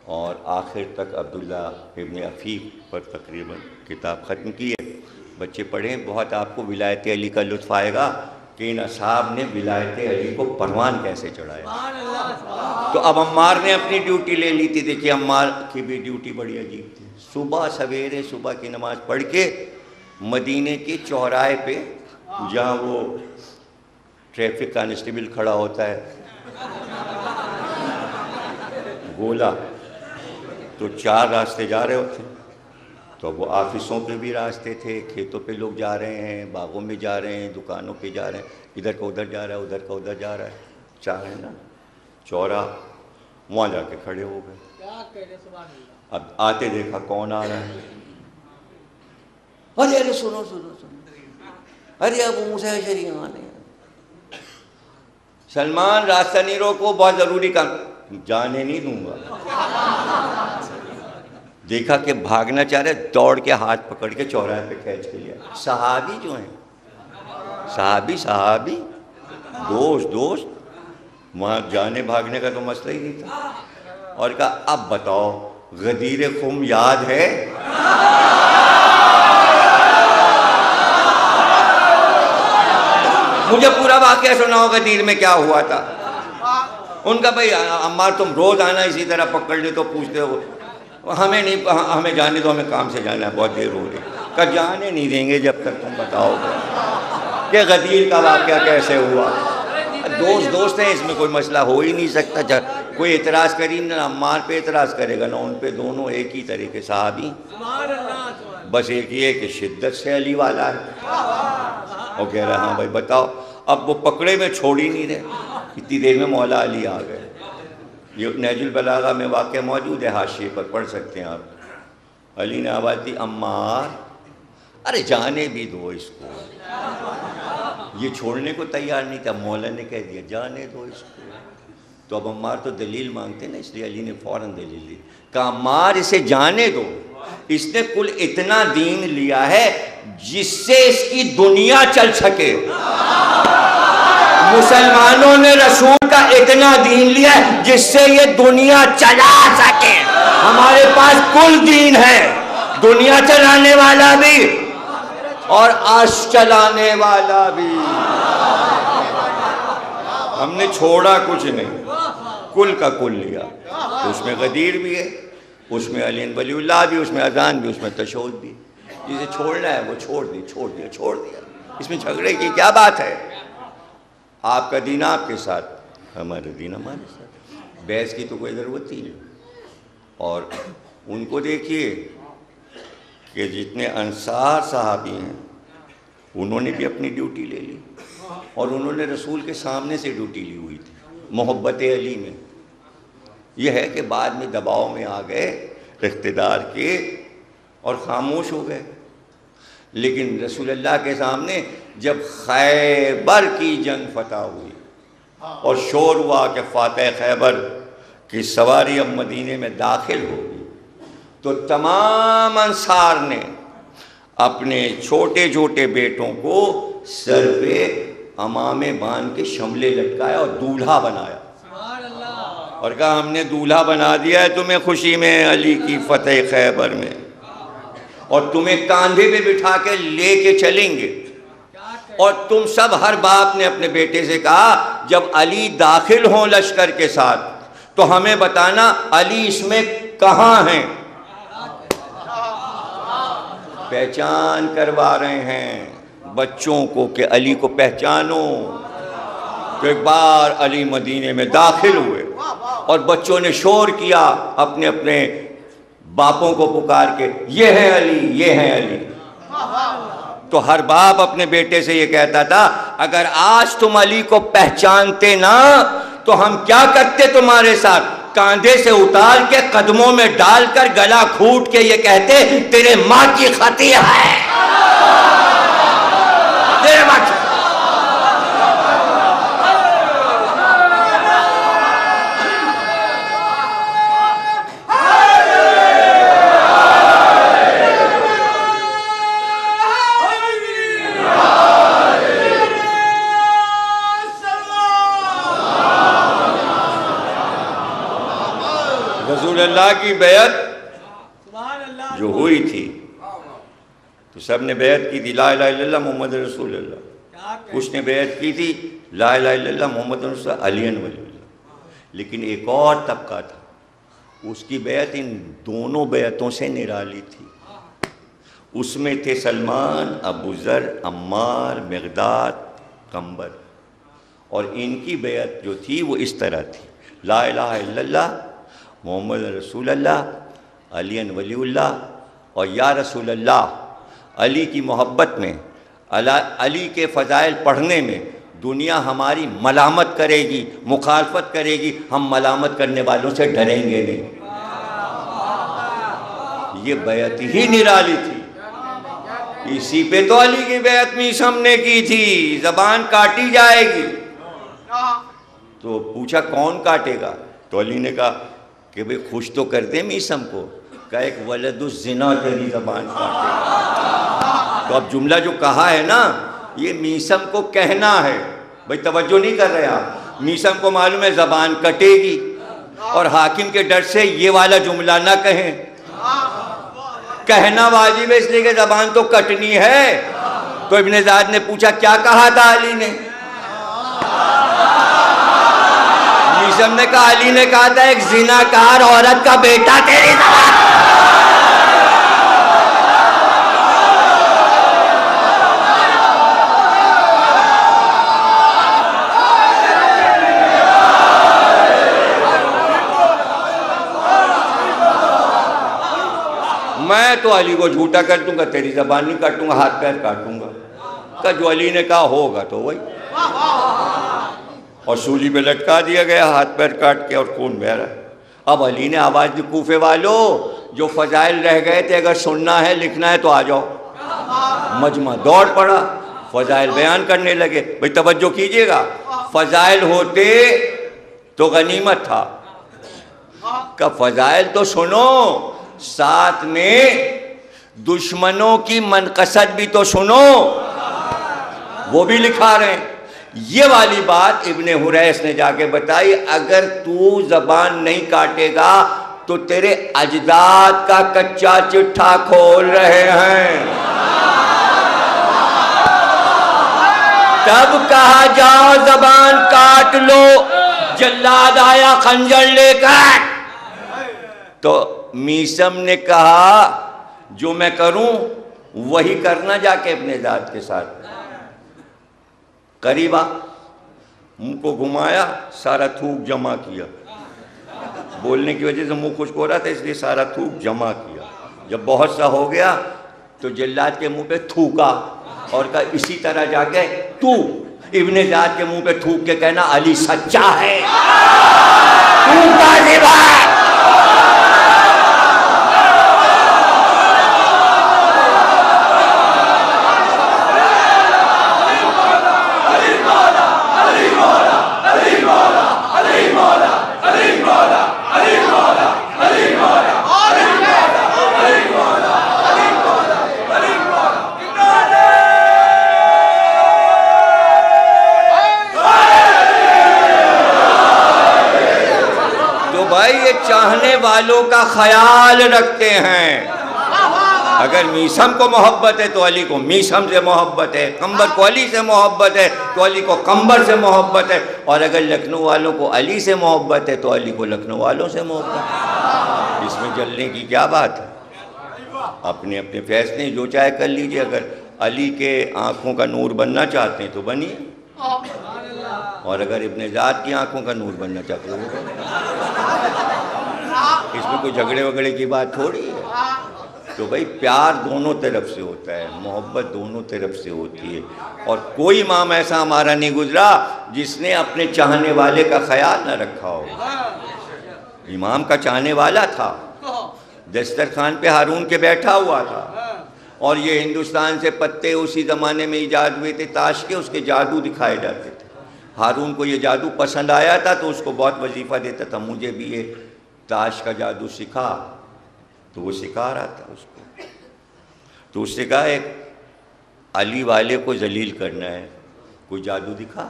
اور آخر تک عبداللہ ابن عفیف پر تقریباً کتاب ختم کی ہے. بچے پڑھیں, بہت آپ کو ولایت علی کا لطف آئے گا کہ ان اصحاب نے ولایت علی کو پروان کیسے چڑھایا. تو اب عمار نے اپنی ڈیوٹی لے لی تھی. دیکھیے عمار کی بھی ڈیوٹی بڑی عجیب تھی. صبح سویرے صبح کی نماز پڑھ کے مدینے کے چوراہے پہ جہاں وہ ٹریفک کانسٹیبل کھڑا ہوتا ہے, گولا, تو 4 راستے جا رہے ہوتے, تو وہ آفسوں پہ بھی راستے تھے, کھیتوں پہ لوگ جا رہے ہیں, باغوں میں جا رہے ہیں, دکانوں پہ جا رہے ہیں, ادھر کا ادھر جا رہا ہے, ادھر کا ادھر جا رہا ہے. چاہے نا چوراہا, وہاں جا کے کھڑے ہو گئے. اب آتے دیکھا کون آ رہا ہے, ارے ارے سنو سنو سنو, ارے ابو موسیٰ اشعری آنے ہیں. سلمان راستہ نہیں روکو, بہت ضروری کام. جانے نہیں دوں گا. دیکھا کہ بھاگنا چاہ رہے, دوڑ کے ہاتھ پکڑ کے چوراہے پہ کھینچ کے لیا. صحابی جو ہیں, صحابی دوست, وہاں جانے بھاگنے کا تو مسئلہ ہی نہیں تھا. اور کہا اب بتاؤ غدیر خم یاد ہے؟ مجھے پورا واقعہ سناؤ غدیر میں کیا ہوا تھا. ان کا بھائی عمار تم روز آنا اسی طرح پکڑ لے تو پوچھتے ہو, ہمیں نہیں, ہمیں جانے دو, ہمیں کام سے جانا ہے, بہت دیر ہو رہی. کہ جانے نہیں دیں گے جب تک تم بتاؤ گے کہ غدیر کا واقعہ کیسے ہوا. دوست ہیں, اس میں کوئی مسئلہ ہو ہی نہیں سکتا. کوئی اعتراض کری نہ عمار پہ اعتراض کرے گا نہ ان پہ, دونوں ایک ہی طرح کے صحابی, بس ایک ہی ہے کہ شدت سے علی والا ہے. وہ کہہ رہا ہاں بھائی بتاؤ. اب وہ پکڑے میں چھوڑ ہی نہیں رہے, اتنی دیر میں مولا علی آ گئے. یہ نہج البلاغہ میں واقعہ موجود ہے, حاشیے پر پڑھ سکتے ہیں آپ. علی نے آواز دی عمار ارے جانے بھی دو اس کو, یہ چھوڑنے کو تیار نہیں تھا. مولا نے کہہ دیا جانے دو اس کو. تو اب عمار تو دلیل مانگتے نا, اس لیے علی نے فوراً دلیل دی. کہا عمار اسے جانے دو, اس نے کل اتنا دین لیا ہے جس سے اس کی دنیا چل سکے. مسلمانوں نے رسول کا اتنا دین لیا ہے جس سے یہ دنیا چلا سکے. ہمارے پاس کل دین ہے, دنیا چلانے والا بھی اور عرش چلانے والا بھی. ہم نے چھوڑا کچھ نہیں, کل کا کل لیا. تو اس میں غدیر بھی ہے, اس میں علی ولی اللہ بھی, اس میں اذان بھی, اس میں تشہد بھی. جسے چھوڑنا ہے وہ چھوڑ دیا. اس میں جھگڑے کی کیا بات ہے؟ آپ کا دین آپ کے ساتھ, ہمارا دین ہمارے ساتھ. بحث کی تو کوئی ضرورت ہی نہیں. اور ان کو دیکھیے کہ جتنے انصار صحابی ہیں انہوں نے بھی اپنی ڈیوٹی لے لی, اور انہوں نے رسول کے سامنے سے ڈیوٹی لی ہوئی تھی محبت علی میں. یہ ہے کہ بعد میں دباؤ میں آ گئے اقتدار کے اور خاموش ہو گئے. لیکن رسول اللہ کے سامنے جب خیبر کی جنگ فتح ہوئی اور شور ہوا کہ فاتح خیبر کی سواری اب مدینے میں داخل ہوگی, تو تمام انصار نے اپنے چھوٹے چھوٹے بیٹوں کو سر پہ امامے باندھ کے شملے لٹکایا اور دولہا بنایا, اور کہا ہم نے دولہا بنا دیا ہے تمہیں خوشی میں علی کی فتح خیبر میں, اور تمہیں کاندھے پہ بٹھا کے لے کے چلیں گے. اور تم سب, ہر باپ نے اپنے بیٹے سے کہا جب علی داخل ہوں لشکر کے ساتھ تو ہمیں بتانا علی اس میں کہاں ہیں. پہچان کروا رہے ہیں بچوں کو کہ علی کو پہچانو. تو ایک بار علی مدینے میں داخل ہوئے اور بچوں نے شور کیا اپنے اپنے باپوں کو پکار کے, یہ ہے علی, یہ ہے علی. تو ہر باپ اپنے بیٹے سے یہ کہتا تھا اگر آج تم علی کو پہچانتے نا تو ہم کیا کرتے تمہارے ساتھ. کاندھے سے اتار کے قدموں میں ڈال کر گلا کھوٹ کے یہ کہتے تیرے ماں کی خطیہ ہے, تیرے ماں کی. رسول اللہ کی بیعت جو ہوئی تھی تو سب نے بیعت کی تھی لا الہ الا اللہ محمد رسول اللہ. کچھ نے بیعت کی تھی لا الہ الا اللہ محمد رسول اللہ علی ولی اللہ. لیکن ایک اور طبقہ تھا, اس کی بیعت ان دونوں بیعتوں سے نرالی تھی. اس میں تھے سلمان, ابو ذر, عمار, مقداد, قنبر. اور ان کی بیعت جو تھی وہ اس طرح تھی لا الہ الا اللہ محمد رسول اللہ علی ولی اللہ. اور یا رسول اللہ, علی کی محبت میں, علی کے فضائل پڑھنے میں دنیا ہماری ملامت کرے گی, مخالفت کرے گی, ہم ملامت کرنے والوں سے ڈریں گے نہیں. یہ بیعت ہی نرالی تھی. اسی پہ تو علی کی بیعت میثم نے کی تھی, زبان کاٹی جائے گی. تو پوچھا کون کاٹے گا؟ تو علی نے کہا کہ بھئی خوش تو کر دیں میثم کو. کہا ایک ولد الزنا تیری زبان کاٹے گا. تو اب جملہ جو کہا ہے نا یہ میثم کو کہنا ہے. بھئی توجہ نہیں کر رہے آپ. میثم کو معلوم ہے زبان کٹے گی اور حاکم کے ڈر سے یہ والا جملہ نہ کہیں. کہنا واجب ہے اس لیے کہ زبان تو کٹنی ہے. تو ابن زیاد نے پوچھا کیا کہا تھا علی نے؟ میثم نے کہا علی نے کہا تھا ایک زناکار عورت کا بیٹا تیری زبان. میں تو علی کو جھوٹا کر دوں گا, تیری زبان نہیں کاٹوں گا, ہاتھ پیر کاٹوں گا. کہ جو علی نے کہا ہوگا تو وہی. اور سولی پہ لٹکا دیا گیا, ہاتھ پیر کاٹ کے, اور خون بہہ رہا ہے. اب علی نے آواز دی کوفے والو جو فضائل رہ گئے تھے اگر سننا ہے لکھنا ہے تو آ جاؤ. مجمع دوڑ پڑا, فضائل بیان کرنے لگے. بھئی توجہ کیجئے گا, فضائل ہوتے تو غنیمت تھا, کہ فضائل تو سنو, ساتھ میں دشمنوں کی منقصد بھی تو سنو, وہ بھی لکھا رہے ہیں. یہ والی بات ابن حریث نے جا کے بتائی, اگر تو زبان نہیں کاٹے گا تو تیرے اجداد کا کچا چٹھا کھول رہے ہیں. تب کہا جاؤ زبان کاٹ لو, جلاد آیا خنجر لے کر. تو میثم نے کہا جو میں کروں وہی کرنا جا کے اپنے ذات کے ساتھ. قریبا منہ کو گھمایا, سارا تھوک جمع کیا, بولنے کی وجہ سے منہ خشک ہو رہا تھا اس لیے سارا تھوک جمع کیا. جب بہت سا ہو گیا تو جلاد کے منہ پہ تھوکا اور کہا اسی طرح جا کے تو ابن زیاد کے منہ پہ تھوک کے کہنا علی سچا ہے, تو کاذب ہے. چاہنے والوں کا خیال رکھتے ہیں. اگر میثم کو محبت ہے تو علی کو میثم سے محبت ہے, قنبر کو علی سے محبت ہے تو علی کو قنبر سے محبت ہے, اور اگر لکھنؤ والوں کو علی سے محبت ہے تو علی کو لکھنؤ والوں سے محبت ہے. اس میں جلنے کی کیا بات ہے؟ اپنے اپنے فیصلے جو چاہے کر لیجئے. اگر علی کے آنکھوں کا نور بننا چاہتے ہیں تو بنیے, اور اگر ابن زیاد کی آنکھوں کا نور بننا چاہتے ہیں وہ بنیے. اس میں کوئی جھگڑے وگڑے کی بات تھوڑی ہے. تو بھئی پیار دونوں طرف سے ہوتا ہے, محبت دونوں طرف سے ہوتی ہے, اور کوئی امام ایسا ہمارا نہیں گزرا جس نے اپنے چاہنے والے کا خیال نہ رکھا ہو. امام کا چاہنے والا تھا, دسترخوان پہ ہارون کے بیٹھا ہوا تھا, اور یہ ہندوستان سے پتے اسی زمانے میں ایجاد ہوئے تھے تاش کے, اس کے جادو دکھائے جاتے تھے. ہارون کو یہ جادو پسند آیا تھا تو اس کو بہت وظیفہ دیتا تھا, مجھے بھی یہ تاش کا جادو سکھا. تو وہ سکھا رہا تھا اس کو. تو اس نے کہا ایک علی والے کو ذلیل کرنا ہے, کوئی جادو دکھا.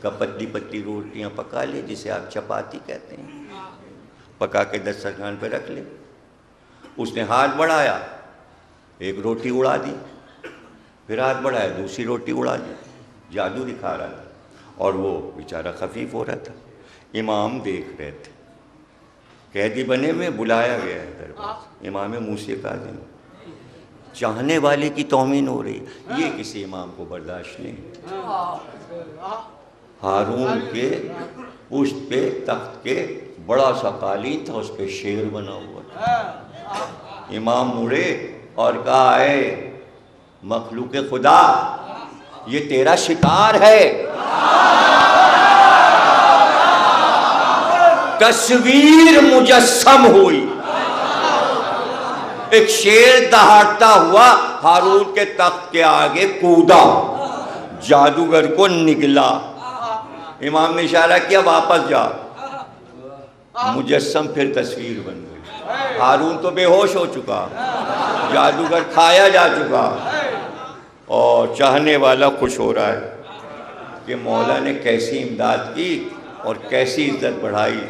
کہ پتلی پتلی روٹیاں پکا لے, جسے آپ چپاتی کہتے ہیں, پکا کے دسترخوان پہ رکھ لے. اس نے ہاتھ بڑھایا, ایک روٹی اڑا دی, پھر ہاتھ بڑھایا دوسری روٹی اڑا دی. جادو دکھا رہا تھا اور وہ بیچارہ خفیف ہو رہا تھا. امام دیکھ رہے تھے, قیدی بنے میں بلایا گیا ہے دربار. امام موسیٰ کاظم, چاہنے والے کی توہین ہو رہی, یہ کسی امام کو برداشت نہیں. ہارون کے پشت پہ تخت کے بڑا سا قالین تھا, اس پہ شیر بنا ہوا تھا. امام مڑے اور کہا اے مخلوق خدا, یہ تیرا شکار ہے. تصویر مجسم ہوئی, ایک شیر دہاڑتا ہوا ہارون کے تخت کے آگے کودا, جادوگر کو نگلا. امام نے اشارہ کیا واپس جا. مجسم پھر تصویر بن گئی. ہارون تو بے ہوش ہو چکا, جادوگر کھایا جا چکا, اور چاہنے والا خوش ہو رہا ہے کہ مولا نے کیسی امداد کی اور کیسی عزت بڑھائی.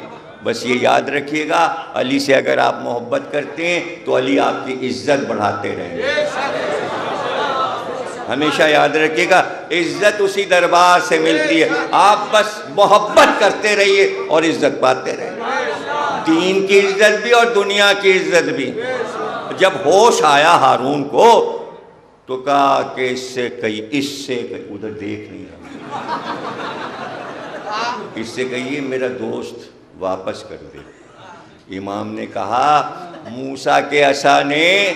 بس یہ یاد رکھیے گا, علی سے اگر آپ محبت کرتے ہیں تو علی آپ کی عزت بڑھاتے رہیں گے. ہمیشہ یاد رکھیے گا, عزت اسی دربار سے ملتی ہے. آپ بس محبت کرتے رہیے اور عزت پاتے رہیں, دین کی عزت بھی اور دنیا کی عزت بھی. جب ہوش آیا ہارون کو تو کہا کہ اس سے کہیں ادھر دیکھ نہیں رہا, اس سے کہیے میرا دوست واپس کر دے. امام نے کہا موسیٰ کے عصا نے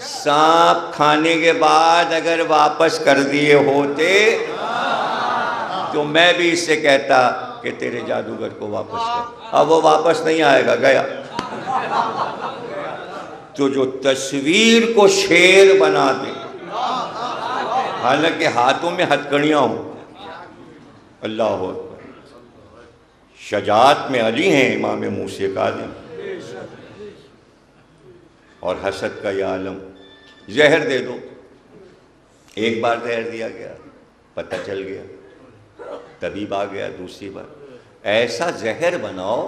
سانپ کھانے کے بعد اگر واپس کر دیے ہوتے تو میں بھی اس سے کہتا کہ تیرے جادوگر کو واپس کر. اب وہ واپس نہیں آئے گا, گیا. تو جو تصویر کو شیر بنا دے, حالانکہ ہاتھوں میں ہتھکڑیاں ہوں. اللہ اکبر. شجاعت میں علی ہیں امام موسیٰ کاظم. اور حسد کا یہ عالم. زہر دے دو. ایک بار زہر دیا گیا, پتہ چل گیا, طبیب آ گیا دوسری بار. ایسا زہر بناؤ,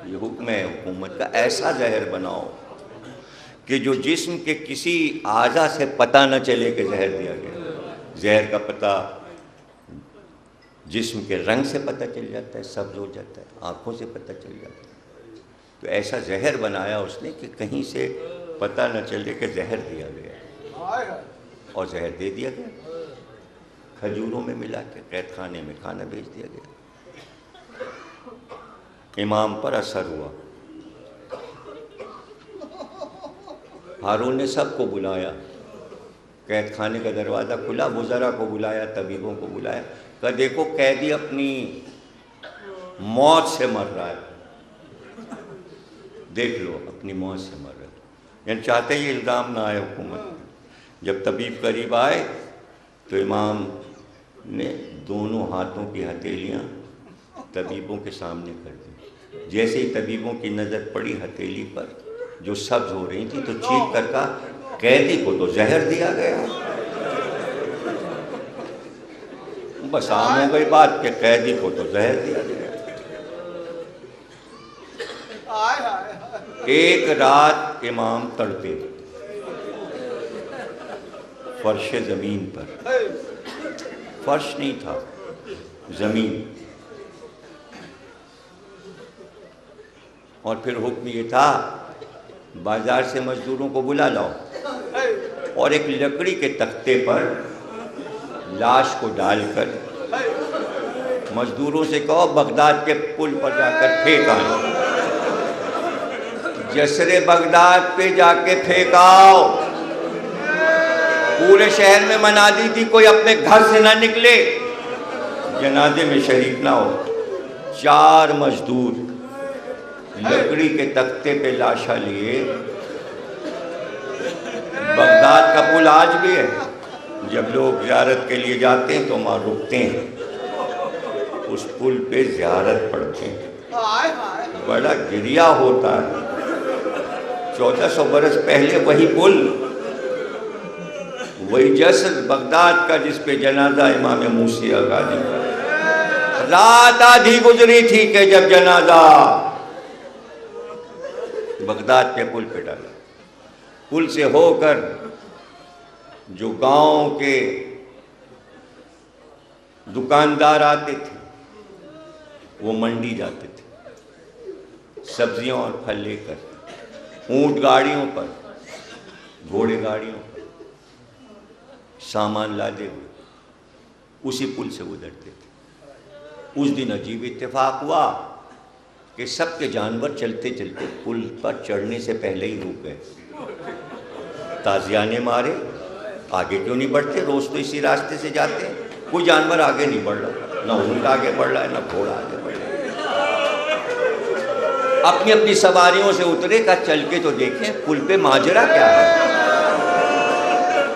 یہ حکم ہے حکومت کا, ایسا زہر بناؤ کہ جو جسم کے کسی اعضاء سے پتہ نہ چلے کہ زہر دیا گیا. زہر کا پتہ جسم کے رنگ سے پتہ چل جاتا ہے, سبز ہو جاتا ہے, آنکھوں سے پتہ چل جاتا ہے. تو ایسا زہر بنایا اس نے کہ کہیں سے پتہ نہ چلے کہ زہر دیا گیا, اور زہر دے دیا گیا. کھجوروں میں ملا کے قید خانے میں کھانا بھیج دیا گیا. امام پر اثر ہوا. ہارون نے سب کو بلایا, قید خانے کا دروازہ کھلا, وزراء کو بلایا, طبیبوں کو بلایا, کہ دیکھو قیدی اپنی موت سے مر رہا ہے, دیکھ لو اپنی موت سے مر رہا ہے. یعنی چاہتے یہ الزام نہ آئے حکومت میں. جب طبیب قریب آئے تو امام نے دونوں ہاتھوں کی ہتھیلیاں طبیبوں کے سامنے کر دی. جیسے ہی طبیبوں کی نظر پڑی ہتھیلی پر جو سبز ہو رہی تھی تو چیخ کر کہا, قیدی کو تو زہر دیا گیا. بس عام ہو گئی بات کہ قیدی کو تو زہر دیا گیا. ایک رات امام تڑپے فرش زمین پر. فرش نہیں تھا, زمین. اور پھر حکم یہ تھا بازار سے مزدوروں کو بلا لاؤ, اور ایک لکڑی کے تختے پر لاش کو ڈال کر مزدوروں سے کہو بغداد کے پل پر جا کر پھینک آئیں. جسر بغداد پہ جا کے پھینک آؤ. پورے شہر میں منادی تھی کوئی اپنے گھر سے نہ نکلے, جنازے میں شریک نہ ہو. 4 مزدور لکڑی کے تختے پہ لاشا لیے. بغداد کا پل آج بھی ہے, جب لوگ زیارت کے لیے جاتے ہیں تو وہاں رکتے ہیں, اس پل پہ زیارت پڑھتے ہیں. بڑا گریہ ہوتا ہے. 1400 برس پہلے وہی پل, وہی جسر بغداد کا جس پہ جنازہ امام موسیٰ کاظم کا. رات آدھی گزری تھی کہ جب جنازہ بغداد کے پل پہ ڈالا. پل سے ہو کر جو گاؤں کے دکاندار آتے تھے وہ منڈی جاتے تھے, سبزیاں اور پھل لے کر, اونٹ گاڑیوں پر, گھوڑے گاڑیوں پر سامان لادے ہوئے اسی پل سے گزرتے تھے. اس دن عجیب اتفاق ہوا کہ سب کے جانور چلتے چلتے پل پر چڑھنے سے پہلے ہی رک گئے. تازیانے مارے, آگے کیوں نہیں بڑھتے, روز تو اسی راستے سے جاتے ہیں. کوئی جانور آگے نہیں بڑھ رہا, نہ اونٹ آگے بڑھ رہا ہے نہ گھوڑا آگے بڑھ رہا ہے. اپنی اپنی سواریوں سے اترے, کہا چل کے تو دیکھیں پل پہ ماجرا کیا ہے,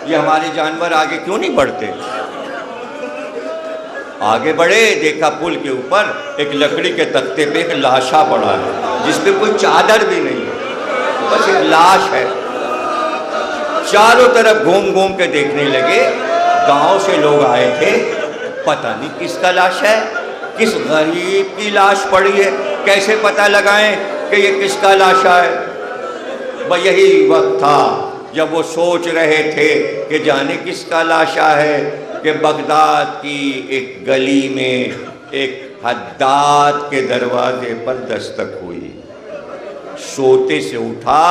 یہ ہمارے جانور آگے کیوں نہیں بڑھتے. آگے بڑھے, دیکھا پل کے اوپر ایک لکڑی کے تختے پہ ایک لاشا پڑا ہے جس پہ کوئی چادر بھی نہیں ہے, بس ایک لاش ہے. چاروں طرف گھوم گھوم کے دیکھنے لگے. گاؤں سے لوگ آئے تھے, پتہ نہیں کس کا لاش ہے, کس غریب کی لاش پڑی ہے, کیسے پتہ لگائیں کہ یہ کس کا لاشا ہے. بس یہی وقت تھا جب وہ سوچ رہے تھے کہ جانے کس کا لاشا ہے کہ بغداد کی ایک گلی میں ایک حداد کے دروازے پر دستک ہوئی. سوتے سے اٹھا,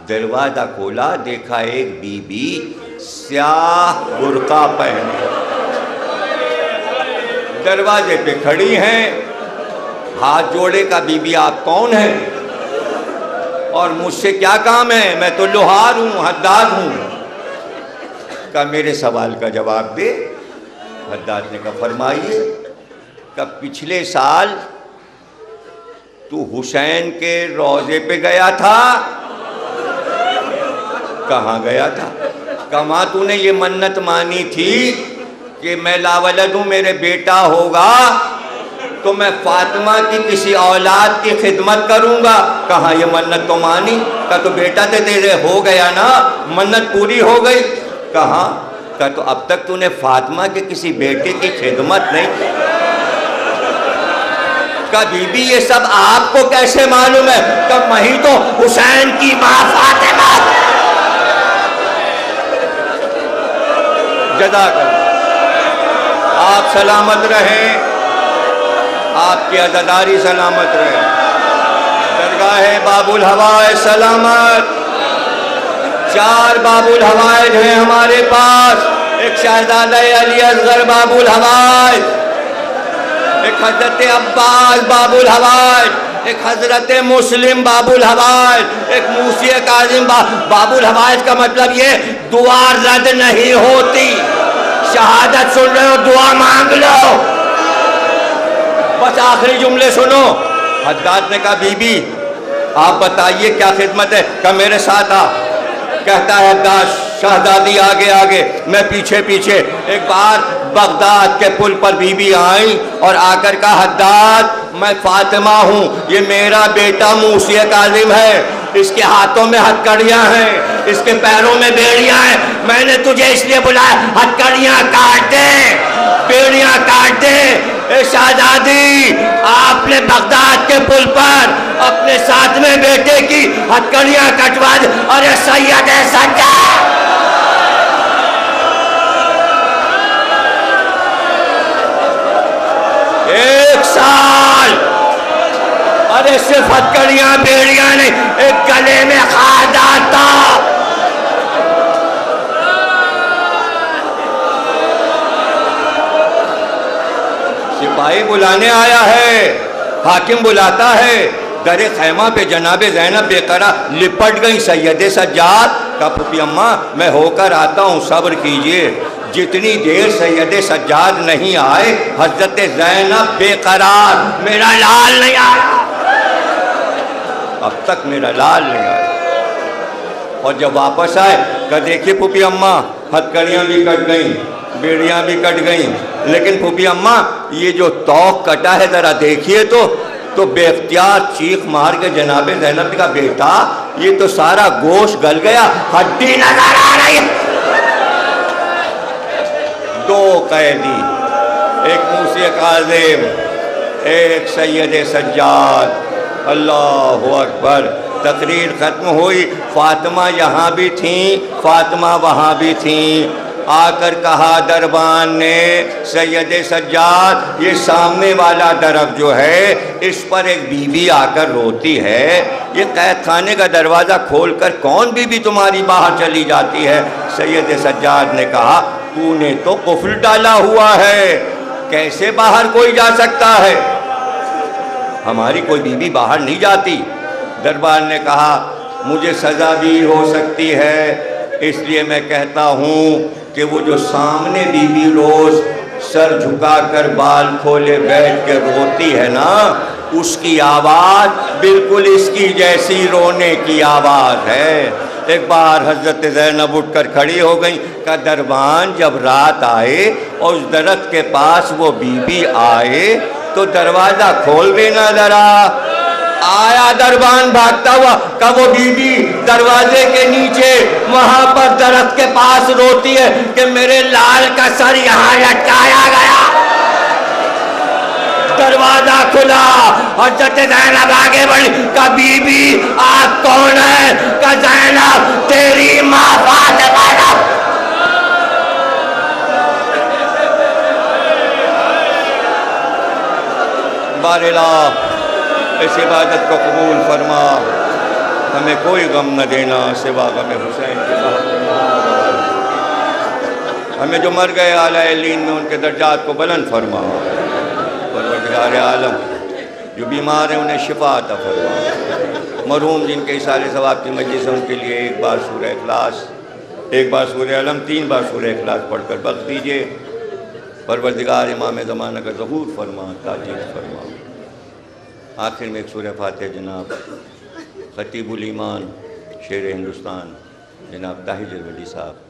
دروازہ کھولا, دیکھا ایک بی بی سیاہ برقع پہنے دروازے پہ کھڑی ہیں. ہاتھ جوڑے کا, بی بی آپ کون ہیں اور مجھ سے کیا کام ہے, میں تو لوہار ہوں, حداد ہوں. کہا میرے سوال کا جواب دے. حداد نے کہا فرمائیے. کہ پچھلے سال تو حسین کے روضے پہ گیا تھا. کہاں گیا تھا؟ کہاں تو نے یہ منت مانی تھی کہ میں لاولد ہوں، میرے بیٹا ہوگا تو میں فاطمہ کی کسی اولاد کی خدمت کروں گا. کہاں یہ منت تو مانی. کہا تو بیٹا تے تیرے ہو گیا نا، منت پوری ہو گئی. کہاں؟ کہا تو اب تک تو نے فاطمہ کے کسی بیٹے کی خدمت نہیں کی. کہا بی بی یہ سب آپ کو کیسے معلوم ہے؟ کہا میں تو حسین کی ماں فاطمہ. جزاک اللہ. آپ سلامت رہیں، آپ کی عزاداری سلامت رہے. درگاہ باب الحوائج سلامت. 4 باب الحوائج ہیں ہمارے پاس. ایک شہزادہ علی اصغر باب الحوائج، ایک حضرت عباس باب الحوائج، ایک حضرت مسلم باب الحوائج، ایک موسی کاظم باب الحوائج. کا مطلب یہ دعا رد نہیں ہوتی. شہادت سن رہے ہو، دعا مانگ لو. بس آخری جملے سنو. حداد نے کہا بی بی آپ بتائیے کیا خدمت ہے؟ کہ میرے ساتھ آ. کہتا ہے حداد شہزادی آگے آگے میں پیچھے پیچھے. ایک بار بغداد کے پل پر بی بی آئیں اور آ کر کہا حداد میں فاطمہ ہوں، یہ میرا بیٹا موسی کاظم ہے، اس کے ہاتھوں میں ہتھکڑیاں ہیں، اس کے پیروں میں بیڑیاں ہیں. میں نے تجھے اس لیے بلایا ہتھکڑیاں کاٹ دے، بیڑیاں کاٹ دے. اے شہزادی آپ نے بغداد کے پل پر اپنے ساتھ میں بیٹے کی ہتھکڑیاں کٹوا دی. ارے سید سجاد 1 سال، ارے صرف ہتھکڑیاں بیڑیاں نہیں، ایک گلے میں خادات تھا. سپاہی بلانے آیا ہے، حاکم بلاتا ہے. در خیمہ پہ جناب زینب بے قرار لپٹ گئی. سید سجاد کہا پھوپھی اماں میں ہو کر آتا ہوں، صبر کیجئے. جتنی دیر سید سجاد نہیں آئے حضرت زینب بے قرار، میرا لال نہیں آیا، اب تک میرا لال نہیں آیا. اور جب واپس آئے کہا دیکھیے پھوپھی اماں ہتھکڑیاں بھی کٹ گئیں، بیڑیاں بھی کٹ گئیں، لیکن پھوپھی اماں یہ جو توق کٹا ہے ذرا دیکھیے تو بے اختیار چیخ مار کے جناب زینب کا بیٹا یہ تو سارا گوشت گل گیا، ہڈی نظر آ رہی ہے. 2 قیدی، ایک موسی کاظم، ایک سید سجاد. اللہ اکبر. تقریر ختم ہوئی. فاطمہ یہاں بھی تھیں، فاطمہ وہاں بھی تھیں. آ کر کہا دربان نے سید سجاد یہ سامنے والا درخت جو ہے اس پر ایک بی بی آ کر روتی ہے، یہ قید خانے کا دروازہ کھول کر کون بی بی تمہاری باہر چلی جاتی ہے؟ سید سجاد نے کہا تو نے تو قفل ڈالا ہوا ہے، کیسے باہر کوئی جا سکتا ہے؟ ہماری کوئی بی بی باہر نہیں جاتی. دربار نے کہا مجھے سزا بھی ہو سکتی ہے، اس لیے میں کہتا ہوں کہ وہ جو سامنے بی بی روز سر جھکا کر بال کھولے بیٹھ کے روتی ہے نا، اس کی آواز بالکل اس کی جیسی رونے کی آواز ہے. ایک بار حضرت زینب اٹھ کر کھڑی ہو گئیں. کہ دربان جب رات آئے اور اس درخت کے پاس وہ بی بی آئے تو دروازہ کھول دینا ذرا. آیا دربان بھاگتا ہوا کہ وہ بی بی دروازے کے نیچے وہاں پر درخت کے پاس روتی ہے کہ میرے لال کا سر یہاں لٹکایا گیا. دروازہ کھلا، حضرت زینب آگے بڑھی. کہ بی بی آپ کون ہے؟ کہ زینب تیری ماں فاطمہ. بار الہ اس عبادت کو قبول فرما، ہمیں کوئی غم نہ دینا سوا غم حسین کے ساتھ. ہمیں جو مر گئے اعلیٰ علیین میں ان کے درجات کو بلند فرما. پروردگار عالم جو بیمار ہیں انہیں شفا عطا فرما. مرحوم جن کے اصال ثواب کی مجلس ہے ان کے لیے 1 بار سورہ اخلاص، 1 بار سورہ علم، 3 بار سورہ اخلاص پڑھ کر بخش دیجئے. پروردگار امام زمانہ کا ظہور فرما، تاجیل فرما. آخر میں ایک سورہ فاتحہ جناب خطیب الایمان شیر ہندوستان جناب طاہر الولی صاحب